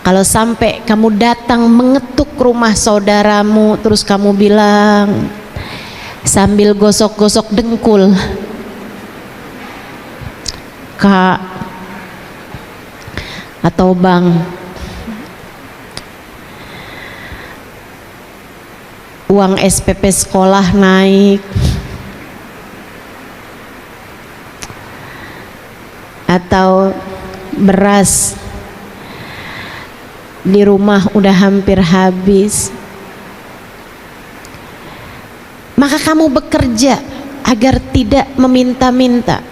kalau sampai kamu datang mengetuk rumah saudaramu, terus kamu bilang sambil gosok-gosok dengkul, Kak atau Bang, uang SPP sekolah naik, atau beras di rumah udah hampir habis. Maka kamu bekerja agar tidak meminta-minta.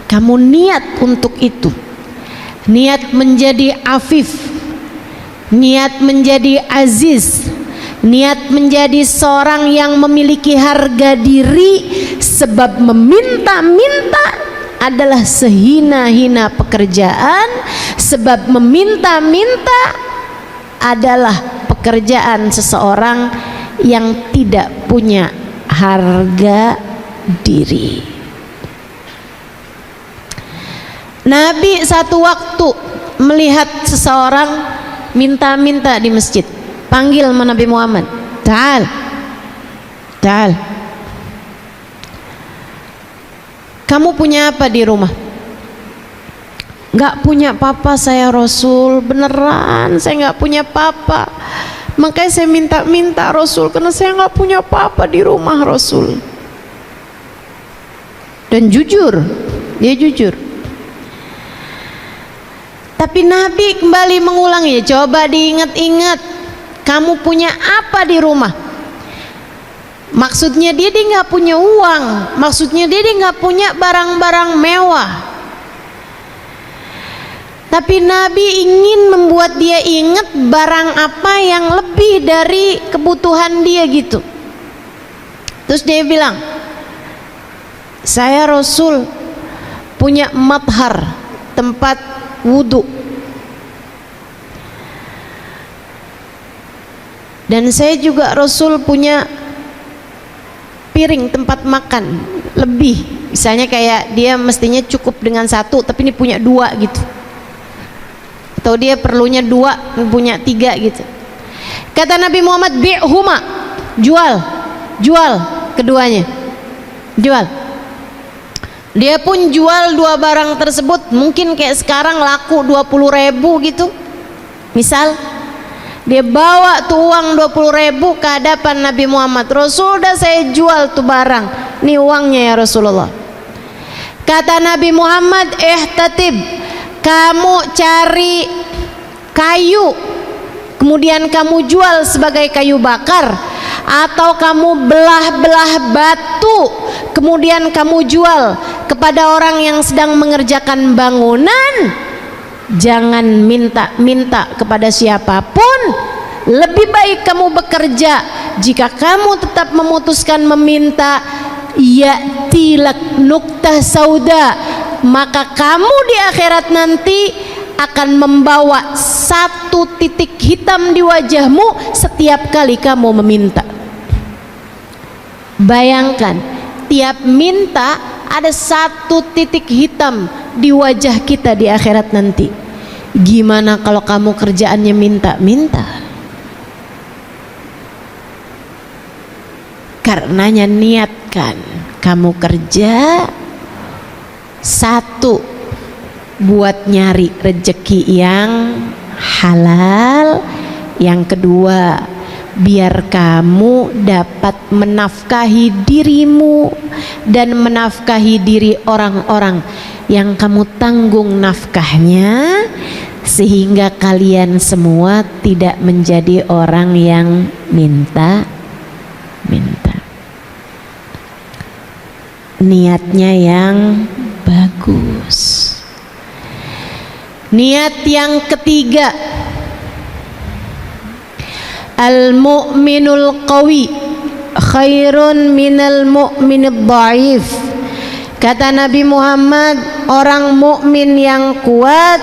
Kamu niat untuk itu. Niat menjadi afif, niat menjadi aziz, Niat menjadi seorang yang memiliki harga diri, sebab meminta-minta adalah sehina-hina pekerjaan, sebab meminta-minta adalah pekerjaan seseorang yang tidak punya harga diri. Nabi satu waktu melihat seseorang minta-minta di masjid, panggil Nabi Muhammad, ta'al, ta'al, kamu punya apa di rumah? Gak punya apa-apa saya Rasul, beneran saya gak punya apa-apa, makanya saya minta-minta Rasul, karena saya gak punya apa-apa di rumah Rasul. Dan jujur, dia jujur. Tapi Nabi kembali mengulangi, coba diingat-ingat, kamu punya apa di rumah? Maksudnya dia nggak punya uang, maksudnya dia nggak punya barang-barang mewah. Tapi Nabi ingin membuat dia ingat barang apa yang lebih dari kebutuhan dia gitu. Terus dia bilang, saya Rasul punya mathar, tempat wudhu, dan saya juga Rasul punya piring tempat makan lebih, misalnya kayak dia mestinya cukup dengan satu tapi ini punya dua gitu, atau dia perlunya dua punya tiga gitu. Kata Nabi Muhammad, bi'huma, jual keduanya, jual. Dia pun jual dua barang tersebut, mungkin kayak sekarang laku 20.000 gitu. Misal dia bawa tuh uang 20.000 ke hadapan Nabi Muhammad, Rasul udah saya jual tuh barang, ini uangnya ya Rasulullah. Kata Nabi Muhammad, ihtatib, kamu cari kayu kemudian kamu jual sebagai kayu bakar, atau kamu belah-belah batu kemudian kamu jual kepada orang yang sedang mengerjakan bangunan. Jangan minta-minta kepada siapapun, lebih baik kamu bekerja. Jika kamu tetap memutuskan meminta, ya'tilak nuktah sauda, maka kamu di akhirat nanti akan membawa satu titik hitam di wajahmu setiap kali kamu meminta. Bayangkan, tiap minta ada satu titik hitam di wajah kita di akhirat nanti. Gimana kalau kamu kerjaannya minta-minta? Karenanya niatkan kamu kerja, satu, buat nyari rezeki yang halal. Yang kedua, biar kamu dapat menafkahi dirimu dan menafkahi diri orang-orang yang kamu tanggung nafkahnya, sehingga kalian semua tidak menjadi orang yang minta-minta. Niatnya yang bagus. Niat yang ketiga, al-mu'minul qawi khairun minal mu'minid dhaif. Kata Nabi Muhammad, orang mukmin yang kuat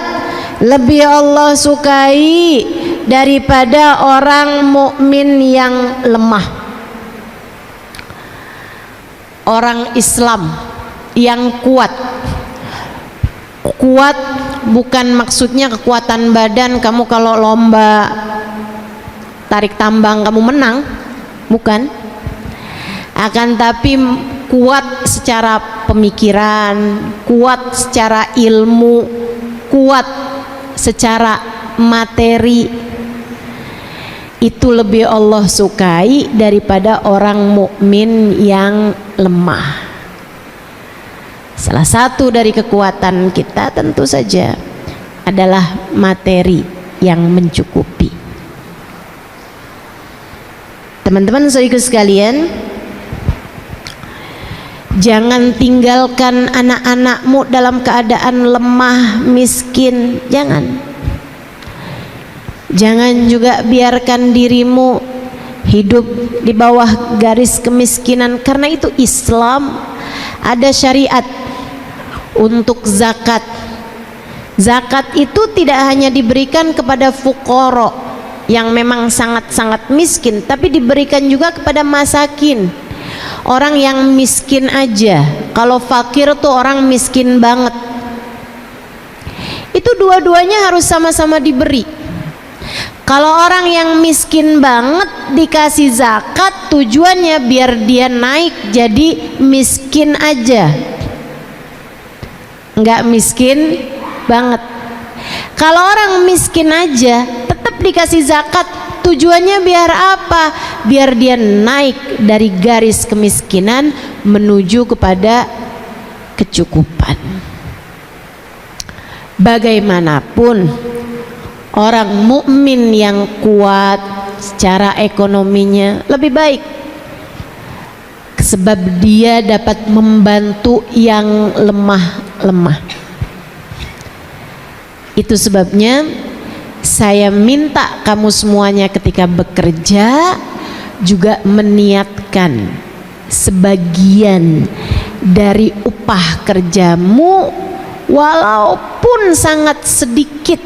lebih Allah sukai daripada orang mukmin yang lemah. Orang Islam yang kuat, kuat bukan maksudnya kekuatan badan kamu kalau lomba tarik tambang kamu menang, bukan. Akan tapi kuat secara pemikiran, kuat secara ilmu, kuat secara materi, itu lebih Allah sukai daripada orang mukmin yang lemah. Salah satu dari kekuatan kita tentu saja adalah materi yang mencukupi. Teman-teman saudaraku sekalian, jangan tinggalkan anak-anakmu dalam keadaan lemah, miskin. Jangan juga biarkan dirimu hidup di bawah garis kemiskinan. Karena itu Islam ada syariat untuk zakat. Zakat itu tidak hanya diberikan kepada fuqara yang memang sangat-sangat miskin, tapi diberikan juga kepada masakin, orang yang miskin aja. Kalau fakir tuh orang miskin banget. Itu dua-duanya harus sama-sama diberi. Kalau orang yang miskin banget dikasih zakat, tujuannya biar dia naik jadi miskin aja, nggak miskin banget. Kalau orang miskin aja tetap dikasih zakat, tujuannya biar apa? Biar dia naik dari garis kemiskinan menuju kepada kecukupan. Bagaimanapun orang mukmin yang kuat secara ekonominya lebih baik, sebab dia dapat membantu yang lemah-lemah. Itu sebabnya saya minta kamu semuanya ketika bekerja juga meniatkan sebagian dari upah kerjamu, walaupun sangat sedikit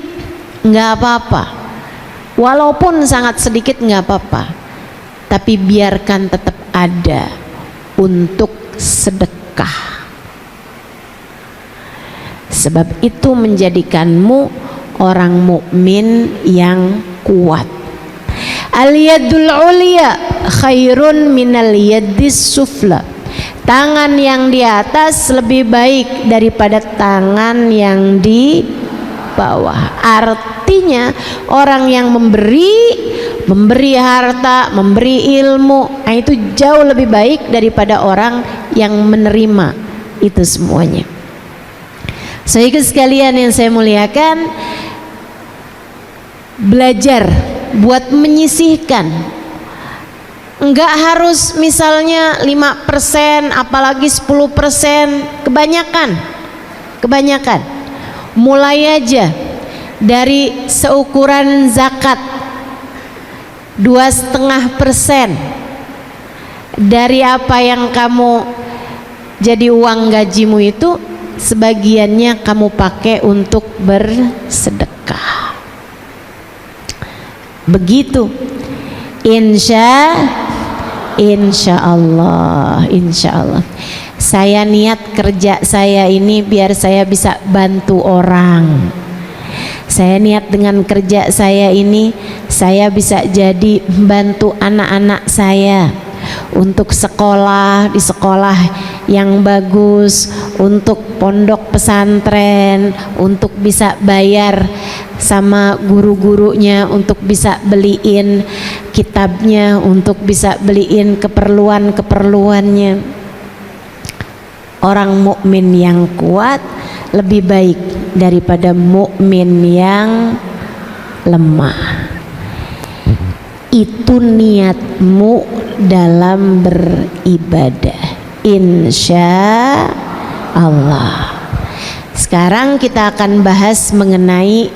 nggak apa-apa, walaupun sangat sedikit nggak apa-apa, tapi biarkan tetap ada untuk sedekah. Sebab itu menjadikanmu orang mukmin yang kuat. Al-yadul ulya khairun minal yadis sufla. Tangan yang di atas lebih baik daripada tangan yang di bawah. Artinya orang yang memberi harta, memberi ilmu, itu jauh lebih baik daripada orang yang menerima itu semuanya. Saudara sekalian yang saya muliakan, belajar buat menyisihkan. Enggak harus misalnya 5%, apalagi 10%, kebanyakan. Mulai aja dari seukuran zakat 2,5% dari apa yang kamu jadi uang gajimu itu, sebagiannya kamu pakai untuk bersedekah. Begitu, insya Allah. Saya niat kerja saya ini biar saya bisa bantu orang. Saya niat dengan kerja saya ini saya bisa jadi bantu anak-anak saya untuk sekolah di sekolah yang bagus, untuk pondok pesantren, untuk bisa bayar sama guru-gurunya, untuk bisa beliin kitabnya, untuk bisa beliin keperluan-keperluannya. Orang mukmin yang kuat lebih baik daripada mukmin yang lemah. Itu niatmu dalam beribadah, insya Allah. Sekarang kita akan bahas mengenai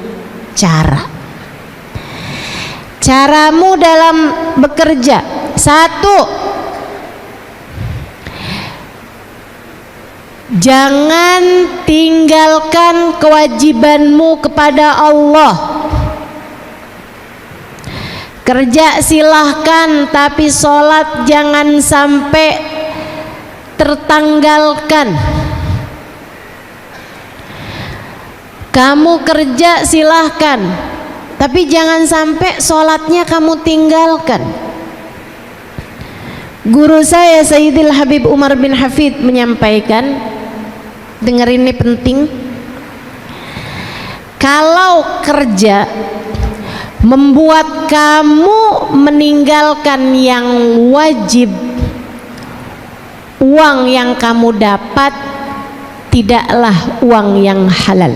caramu dalam bekerja. 1, jangan tinggalkan kewajibanmu kepada Allah. Kerja silahkan, tapi sholat jangan sampai tertanggalkan. Kamu kerja silahkan, tapi jangan sampai sholatnya kamu tinggalkan. Guru saya Sayyidil Habib Umar bin Hafid menyampaikan, dengerin ini penting, kalau kerja membuat kamu meninggalkan yang wajib, uang yang kamu dapat tidaklah uang yang halal.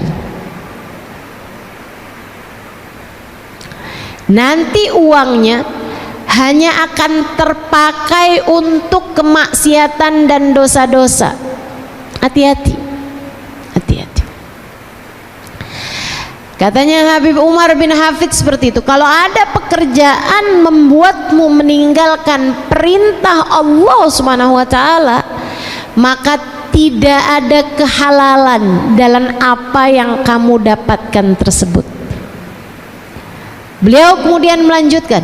Nanti uangnya hanya akan terpakai untuk kemaksiatan dan dosa-dosa. Hati-hati. Katanya Habib Umar bin Hafid seperti itu. Kalau ada pekerjaan membuatmu meninggalkan perintah Allah Subhanahu wa taala, maka tidak ada kehalalan dalam apa yang kamu dapatkan tersebut. Beliau kemudian melanjutkan,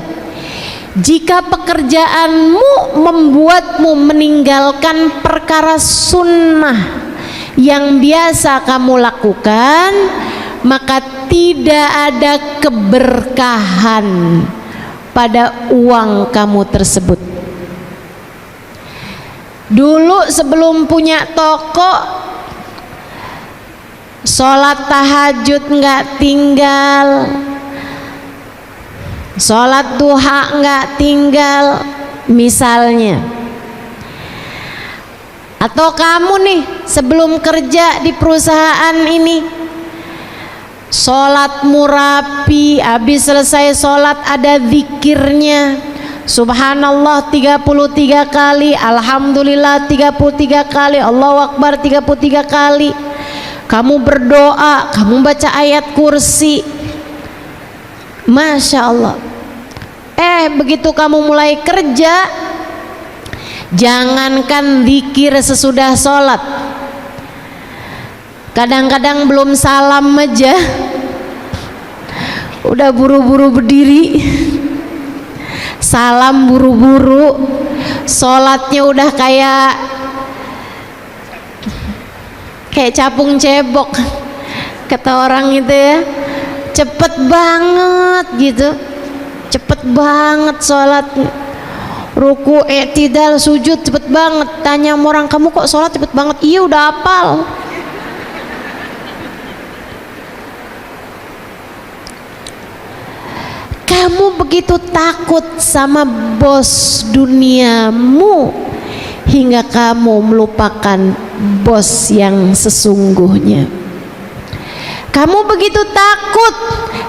jika pekerjaanmu membuatmu meninggalkan perkara sunnah yang biasa kamu lakukan, maka tidak ada keberkahan pada uang kamu tersebut. Dulu sebelum punya toko, sholat tahajud nggak tinggal, sholat duha nggak tinggal misalnya. Atau kamu nih sebelum kerja di perusahaan ini, sholatmu rapi, habis selesai sholat ada zikirnya, subhanallah 33 kali, alhamdulillah 33 kali, Allahu Akbar 33 kali. Kamu berdoa, kamu baca ayat kursi, Masya Allah. Begitu kamu mulai kerja, jangankan zikir sesudah sholat, kadang-kadang belum salam aja udah buru-buru berdiri, salam buru-buru, sholatnya udah kayak capung cebok kata orang itu ya, cepet banget gitu, cepet banget sholat, ruku, i'tidal, sujud cepet banget. Tanya sama orang, kamu kok sholat cepet banget? Iya udah hafal. Kamu begitu takut sama bos duniamu hingga kamu melupakan bos yang sesungguhnya. Kamu begitu takut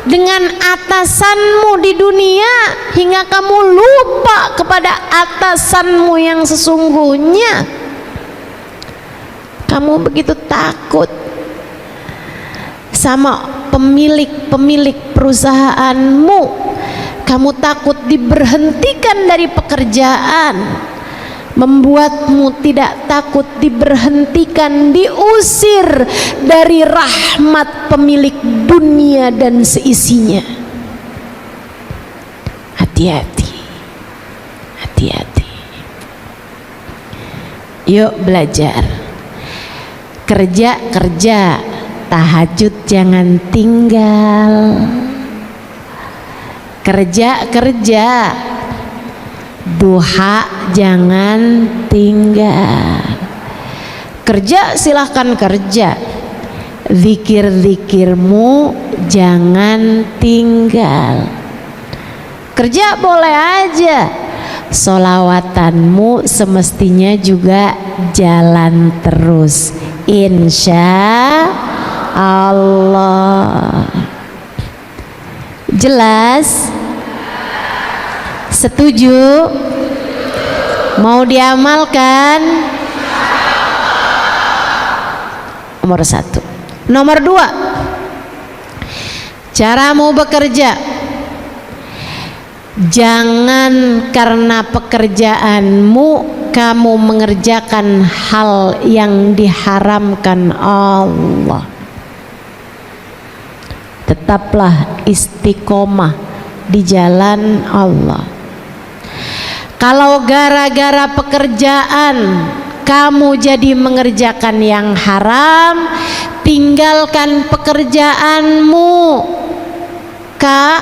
dengan atasanmu di dunia hingga kamu lupa kepada atasanmu yang sesungguhnya. Kamu begitu takut sama pemilik perusahaanmu. Kamu takut diberhentikan dari pekerjaan, membuatmu tidak takut diberhentikan, diusir dari rahmat pemilik dunia dan seisinya. Hati-hati, hati-hati. Yuk belajar, kerja, tahajud jangan tinggal, kerja, duha jangan tinggal. Kerja silahkan kerja, zikir-zikirmu jangan tinggal. Kerja boleh aja, sholawatanmu semestinya juga jalan terus, insya Allah. Jelas? Setuju? Mau diamalkan? Nomor 1. Nomor 2, caramu bekerja, jangan karena pekerjaanmu kamu mengerjakan hal yang diharamkan Allah. Tetaplah istiqomah di jalan Allah. Kalau gara-gara pekerjaan kamu jadi mengerjakan yang haram, tinggalkan pekerjaanmu, Kak.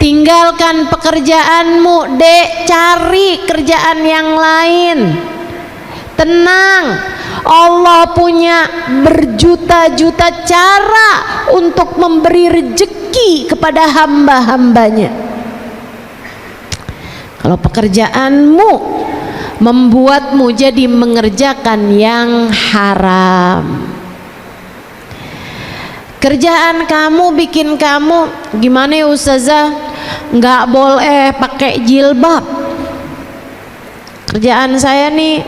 Tinggalkan pekerjaanmu, Dek, cari kerjaan yang lain. Tenang, Allah punya berjuta-juta cara untuk memberi rezeki kepada hamba-hambanya. Kalau pekerjaanmu membuatmu jadi mengerjakan yang haram, kerjaan kamu bikin kamu gimana ya Ustazah, nggak boleh pakai jilbab. Kerjaan saya nih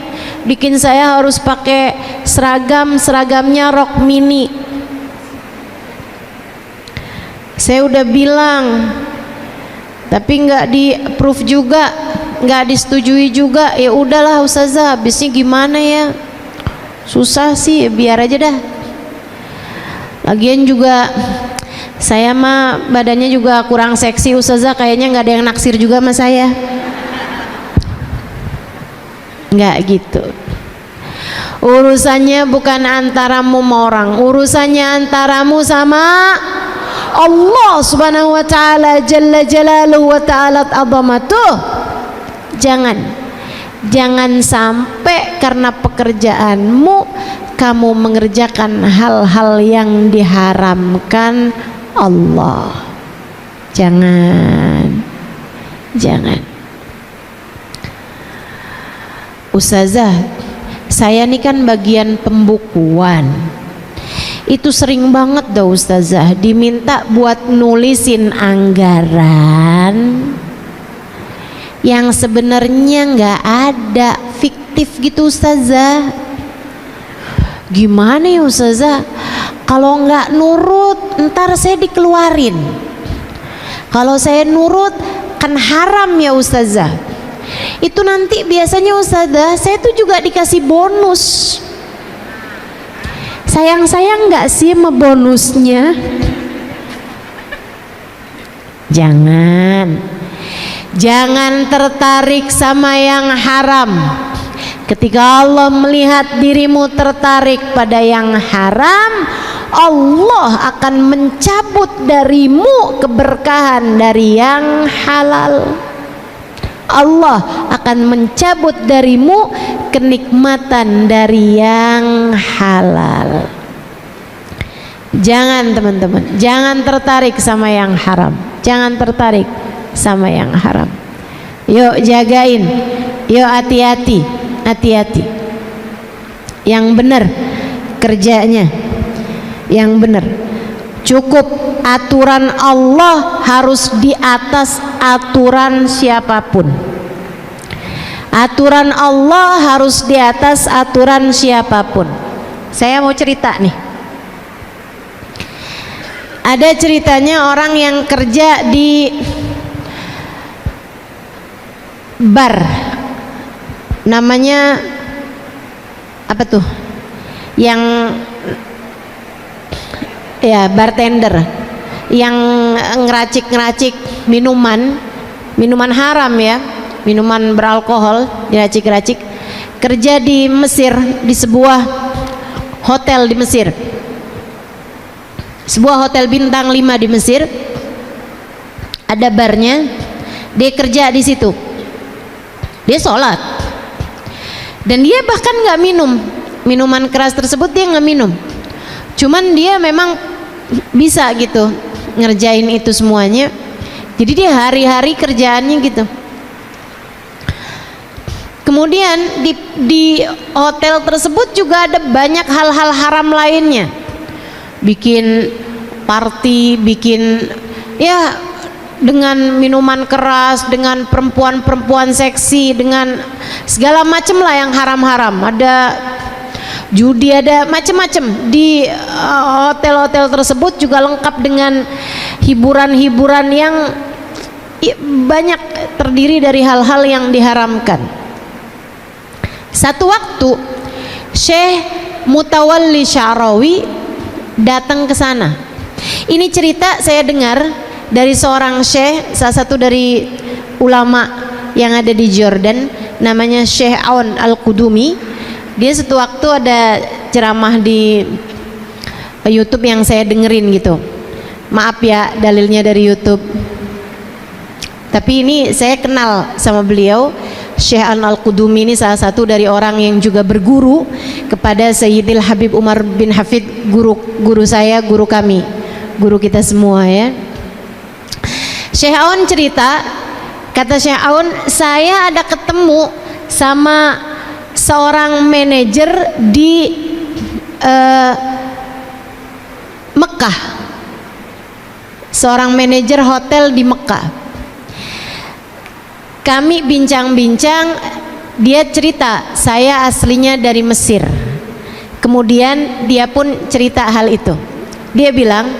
bikin saya harus pakai seragamnya rok mini. Saya udah bilang, tapi nggak di approve juga, nggak disetujui juga. Ya udahlah ustazah, habisnya gimana ya? Susah sih, biar aja dah. Lagian juga saya mah badannya juga kurang seksi ustazah, kayaknya nggak ada yang naksir juga sama saya. Nggak gitu. Urusannya bukan antaramu sama orang, urusannya antaramu sama Allah subhanahu wa ta'ala jalla jalaluhu wa ta'ala azamatuh. Jangan sampai karena pekerjaanmu kamu mengerjakan hal-hal yang diharamkan Allah. Jangan. Ustazah, saya ini kan bagian pembukuan. Itu sering banget dah ustazah diminta buat nulisin anggaran yang sebenarnya nggak ada, fiktif gitu ustazah. Gimana ya ustazah? Kalau nggak nurut ntar saya dikeluarin. Kalau saya nurut kan haram ya ustazah. Itu nanti biasanya ustazah saya tuh juga dikasih bonus. Sayang nggak sih sama bonusnya? Jangan tertarik sama yang haram. Ketika Allah melihat dirimu tertarik pada yang haram, Allah akan mencabut darimu keberkahan dari yang halal. Allah akan mencabut darimu kenikmatan dari yang halal. Jangan teman-teman, jangan tertarik sama yang haram. Jangan tertarik sama yang haram. Yuk jagain, yuk hati-hati. Yang benar kerjanya, yang benar. Cukup aturan Allah harus di atas aturan siapapun. Aturan Allah harus di atas aturan siapapun. Saya mau cerita nih. Ada ceritanya orang yang kerja di bar. Namanya apa tuh? Yang ya bartender yang ngeracik minuman haram ya, minuman beralkohol diracik-racik. Kerja di Mesir, di sebuah hotel di Mesir, sebuah hotel bintang 5 di Mesir. Ada barnya, dia kerja di situ, dia sholat dan dia bahkan nggak minum minuman keras tersebut, dia nggak minum. Cuman dia memang bisa gitu ngerjain itu semuanya. Jadi dia hari-hari kerjaannya gitu. Kemudian di hotel tersebut juga ada banyak hal-hal haram lainnya. Bikin party, bikin ya dengan minuman keras, dengan perempuan-perempuan seksi, dengan segala macam lah yang haram-haram. Ada judi, ada macam-macam. Di hotel-hotel tersebut juga lengkap dengan hiburan-hiburan yang banyak terdiri dari hal-hal yang diharamkan. Satu waktu Syekh Mutawalli Sya'rawi datang ke sana. Ini cerita saya dengar dari seorang syekh, salah satu dari ulama yang ada di Jordan, namanya Syekh Aun Al-Qudumi. Dia satu waktu ada ceramah di YouTube yang saya dengerin gitu. Maaf ya dalilnya dari YouTube, tapi ini saya kenal sama beliau. Syekh Al-Qudumi ini salah satu dari orang yang juga berguru kepada Sayyidil Habib Umar bin Hafid, guru saya, guru kami, guru kita semua ya. Syekh Aun cerita, kata Syekh Aun, saya ada ketemu sama seorang manajer di Mekah, seorang manajer hotel di Mekah. Kami bincang-bincang, dia cerita saya aslinya dari Mesir. Kemudian dia pun cerita hal itu. Dia bilang,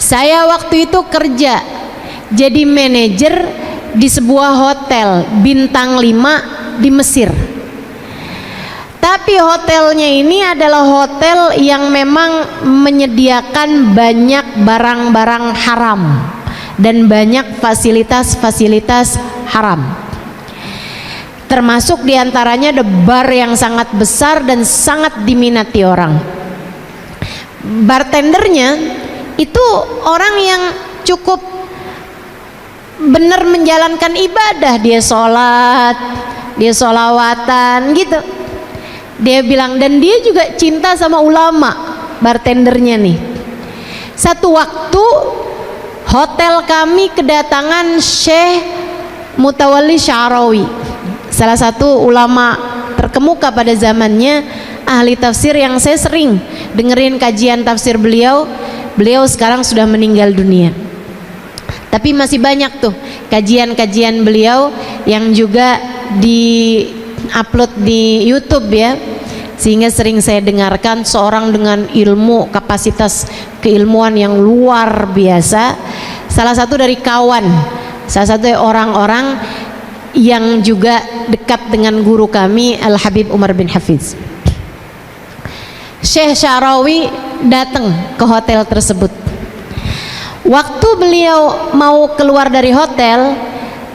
Saya waktu itu kerja jadi manajer di sebuah hotel bintang 5 di Mesir. Tapi hotelnya ini adalah hotel yang memang menyediakan banyak barang-barang haram dan banyak fasilitas-fasilitas haram. Termasuk diantaranya ada bar yang sangat besar dan sangat diminati orang. Bartendernya itu orang yang cukup benar menjalankan ibadah, dia sholat, dia sholawatan gitu. Dia bilang, dan dia juga cinta sama ulama, bartendernya nih. Satu waktu hotel kami kedatangan Syekh Mutawalli Sya'rawi, salah satu ulama terkemuka pada zamannya, ahli tafsir yang saya sering dengerin kajian tafsir beliau. Beliau sekarang sudah meninggal dunia, tapi masih banyak tuh kajian-kajian beliau yang juga di-upload di YouTube ya, sehingga sering saya dengarkan. Seorang dengan ilmu, kapasitas keilmuan yang luar biasa, salah satu dari kawan, salah satu dari orang-orang yang juga dekat dengan guru kami Al-Habib Umar bin Hafiz. Syekh Sya'rawi datang ke hotel tersebut. Waktu beliau mau keluar dari hotel,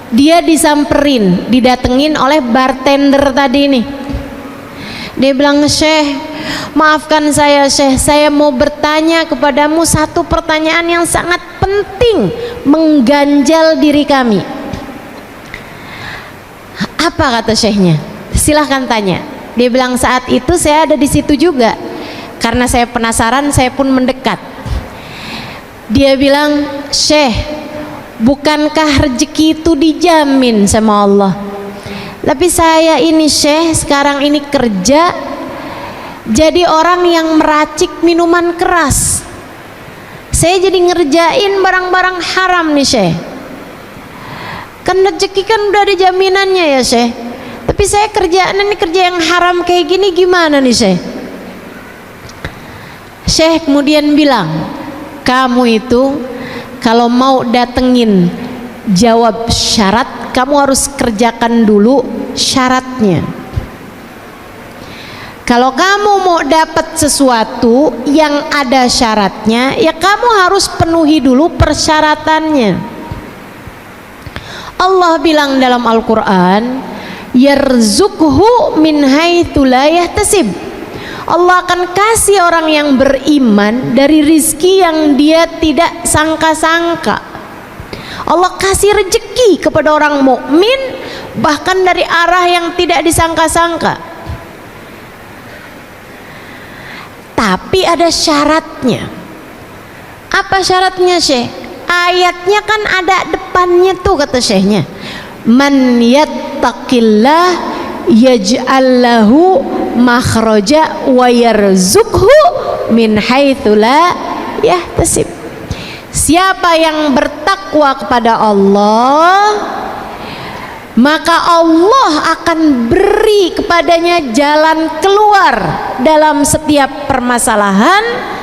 dia disamperin, didatengin oleh bartender tadi nih. Dia bilang, Syekh, maafkan saya Syekh, saya mau bertanya kepadamu satu pertanyaan yang sangat penting, mengganjal diri kami. Apa kata Syekhnya? Silahkan tanya. Dia bilang, saat itu saya ada di situ juga. Karena saya penasaran, saya pun mendekat. Dia bilang, Syekh, bukankah rezeki itu dijamin sama Allah? Tapi saya ini Syekh, sekarang ini kerja jadi orang yang meracik minuman keras. Saya jadi ngerjain barang-barang haram nih Syekh. Kan rezeki kan udah ada jaminannya ya Syekh. Tapi saya kerjaan ini kerja yang haram kayak gini, gimana nih Syekh? Syekh kemudian bilang, kamu itu kalau mau datengin jawab syarat, kamu harus kerjakan dulu syaratnya. Kalau kamu mau dapat sesuatu yang ada syaratnya, ya kamu harus penuhi dulu persyaratannya. Allah bilang dalam Al-Quran, yarzuqhu min haitsu la yahtasib. Allah akan kasih orang yang beriman dari rizki yang dia tidak sangka-sangka. Allah kasih rezeki kepada orang mukmin bahkan dari arah yang tidak disangka-sangka. Tapi ada syaratnya. Apa syaratnya Syekh? Ayatnya kan ada depannya tuh, kata Syekhnya, man yattaqillah yaj'al lahu makhraja wa yarzuqhu min haitsu la yahtasib. Siapa yang bertakwa kepada Allah, maka Allah akan beri kepadanya jalan keluar dalam setiap permasalahan,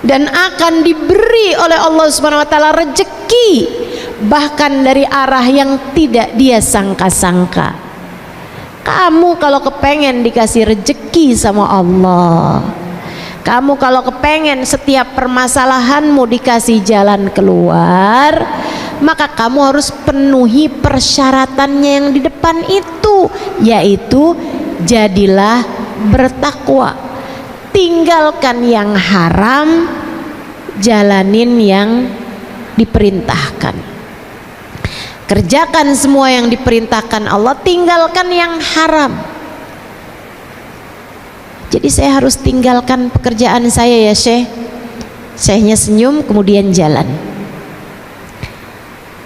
dan akan diberi oleh Allah Subhanahu wa taala rezeki bahkan dari arah yang tidak dia sangka-sangka. Kamu kalau kepengen dikasih rezeki sama Allah, kamu kalau kepengen setiap permasalahanmu dikasih jalan keluar, maka kamu harus penuhi persyaratannya yang di depan itu, yaitu jadilah bertakwa, tinggalkan yang haram, jalanin yang diperintahkan. Kerjakan semua yang diperintahkan Allah, tinggalkan yang haram. Jadi saya harus tinggalkan pekerjaan saya ya Syekh. Syekhnya senyum kemudian jalan.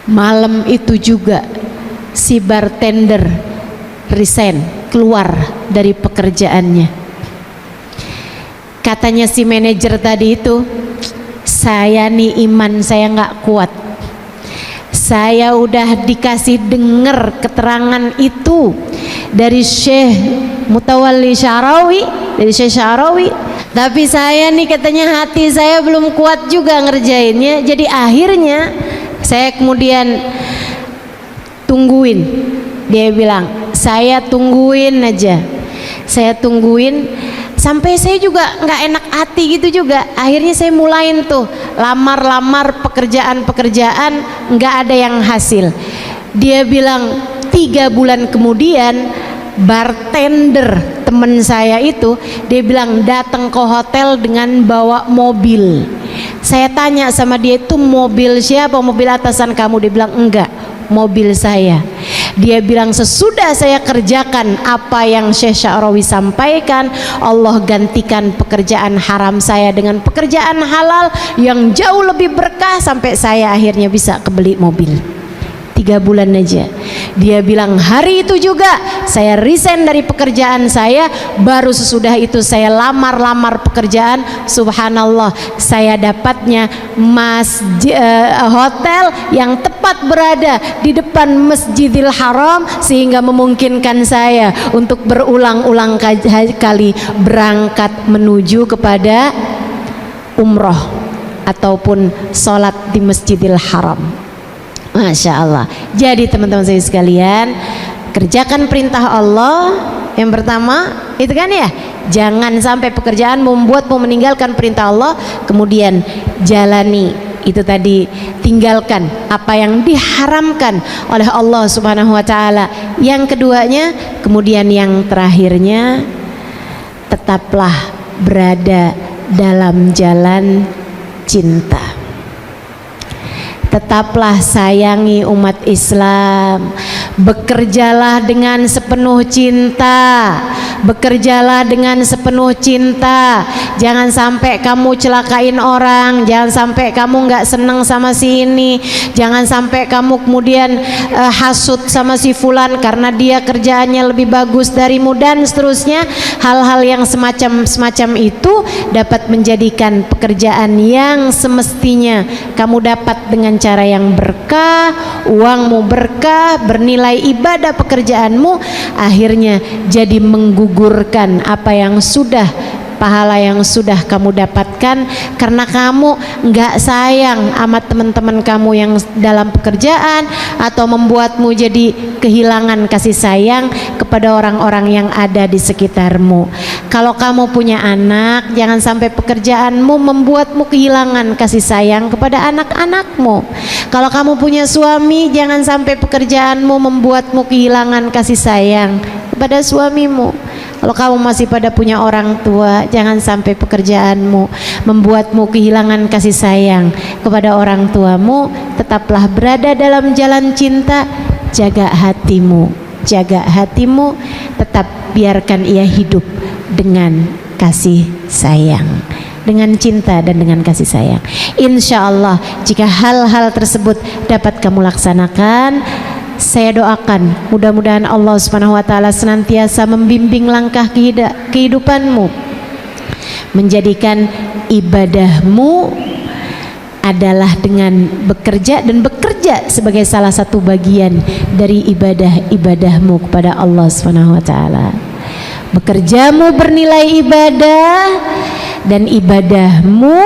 Malam itu juga si bartender resign, keluar dari pekerjaannya. Katanya si manajer tadi itu, saya nih iman saya nggak kuat. Saya udah dikasih dengar keterangan itu dari Syekh Mutawalli Sya'rawi, dari Syekh Sya'rawi. Tapi saya nih katanya hati saya belum kuat juga ngerjainnya. Jadi akhirnya saya kemudian tungguin. Dia bilang, saya tungguin aja. Saya tungguin sampai saya juga nggak enak hati gitu juga. Akhirnya saya mulain tuh lamar-lamar pekerjaan-pekerjaan, nggak ada yang hasil. Dia bilang 3 bulan kemudian bartender temen saya itu, dia bilang datang ke hotel dengan bawa mobil. Saya tanya sama dia, itu mobil siapa? Mobil atasan kamu? Dia bilang enggak, mobil saya. Dia bilang sesudah saya kerjakan apa yang Syekh Sya'rawi sampaikan, Allah gantikan pekerjaan haram saya dengan pekerjaan halal yang jauh lebih berkah, sampai saya akhirnya bisa kebeli mobil. 3 bulan aja. Dia bilang hari itu juga saya resign dari pekerjaan saya. Baru sesudah itu saya lamar-lamar pekerjaan. Subhanallah, saya dapatnya hotel yang tepat berada di depan Masjidil Haram, sehingga memungkinkan saya untuk berulang-ulang kali berangkat menuju kepada umroh ataupun sholat di Masjidil Haram. Masya Allah. Jadi teman-teman saya sekalian, kerjakan perintah Allah. Yang pertama itu kan ya, jangan sampai pekerjaan membuatmu meninggalkan perintah Allah. Kemudian jalani itu tadi, tinggalkan apa yang diharamkan oleh Allah Subhanahu wa taala. Yang keduanya, kemudian yang terakhirnya, tetaplah berada dalam jalan cinta. Tetaplah sayangi umat Islam, bekerjalah dengan sepenuh cinta, bekerjalah dengan sepenuh cinta. Jangan sampai kamu celakain orang, jangan sampai kamu nggak seneng sama si ini, jangan sampai kamu kemudian hasut sama si fulan karena dia kerjaannya lebih bagus darimu, dan seterusnya. Hal-hal yang semacam itu dapat menjadikan pekerjaan yang semestinya kamu dapat dengan cara yang berkah, uangmu berkah, bernilai ibadah pekerjaanmu, akhirnya jadi menggugurkan apa yang sudah, pahala yang sudah kamu dapatkan karena kamu nggak sayang sama teman-teman kamu yang dalam pekerjaan, atau membuatmu jadi kehilangan kasih sayang kepada orang-orang yang ada di sekitarmu. Kalau kamu punya anak, jangan sampai pekerjaanmu membuatmu kehilangan kasih sayang kepada anak-anakmu. Kalau kamu punya suami, jangan sampai pekerjaanmu membuatmu kehilangan kasih sayang kepada suamimu. Kalau kamu masih pada punya orang tua, jangan sampai pekerjaanmu membuatmu kehilangan kasih sayang kepada orang tuamu. Tetaplah berada dalam jalan cinta. Jaga hatimu, jaga hatimu, tetap biarkan ia hidup dengan kasih sayang, dengan cinta dan dengan kasih sayang. Insya Allah jika hal-hal tersebut dapat kamu laksanakan, saya doakan mudah-mudahan Allah Subhanahu wa taala senantiasa membimbing langkah kehidupanmu, menjadikan ibadahmu adalah dengan bekerja, dan bekerja sebagai salah satu bagian dari ibadahmu kepada Allah Subhanahu wa taala. Bekerjamu bernilai ibadah, dan ibadahmu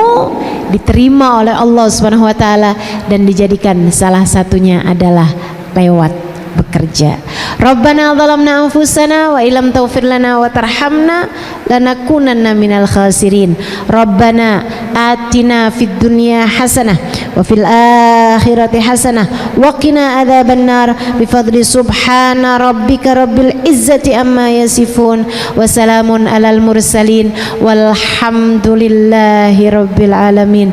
diterima oleh Allah Subhanahu wa taala, dan dijadikan salah satunya adalah lewat bekerja. Rabbana zalamna anfusana wa illam taghfir lana wa tarhamna lanakunanna minal khasirin. Rabbana atina fid dunya hasanah wa fil akhirati hasanah wa qina adzabannar bi fadli subhana rabbika rabbil izzati amma yasifun wa salamun alal mursalin walhamdulillahi rabbil alamin.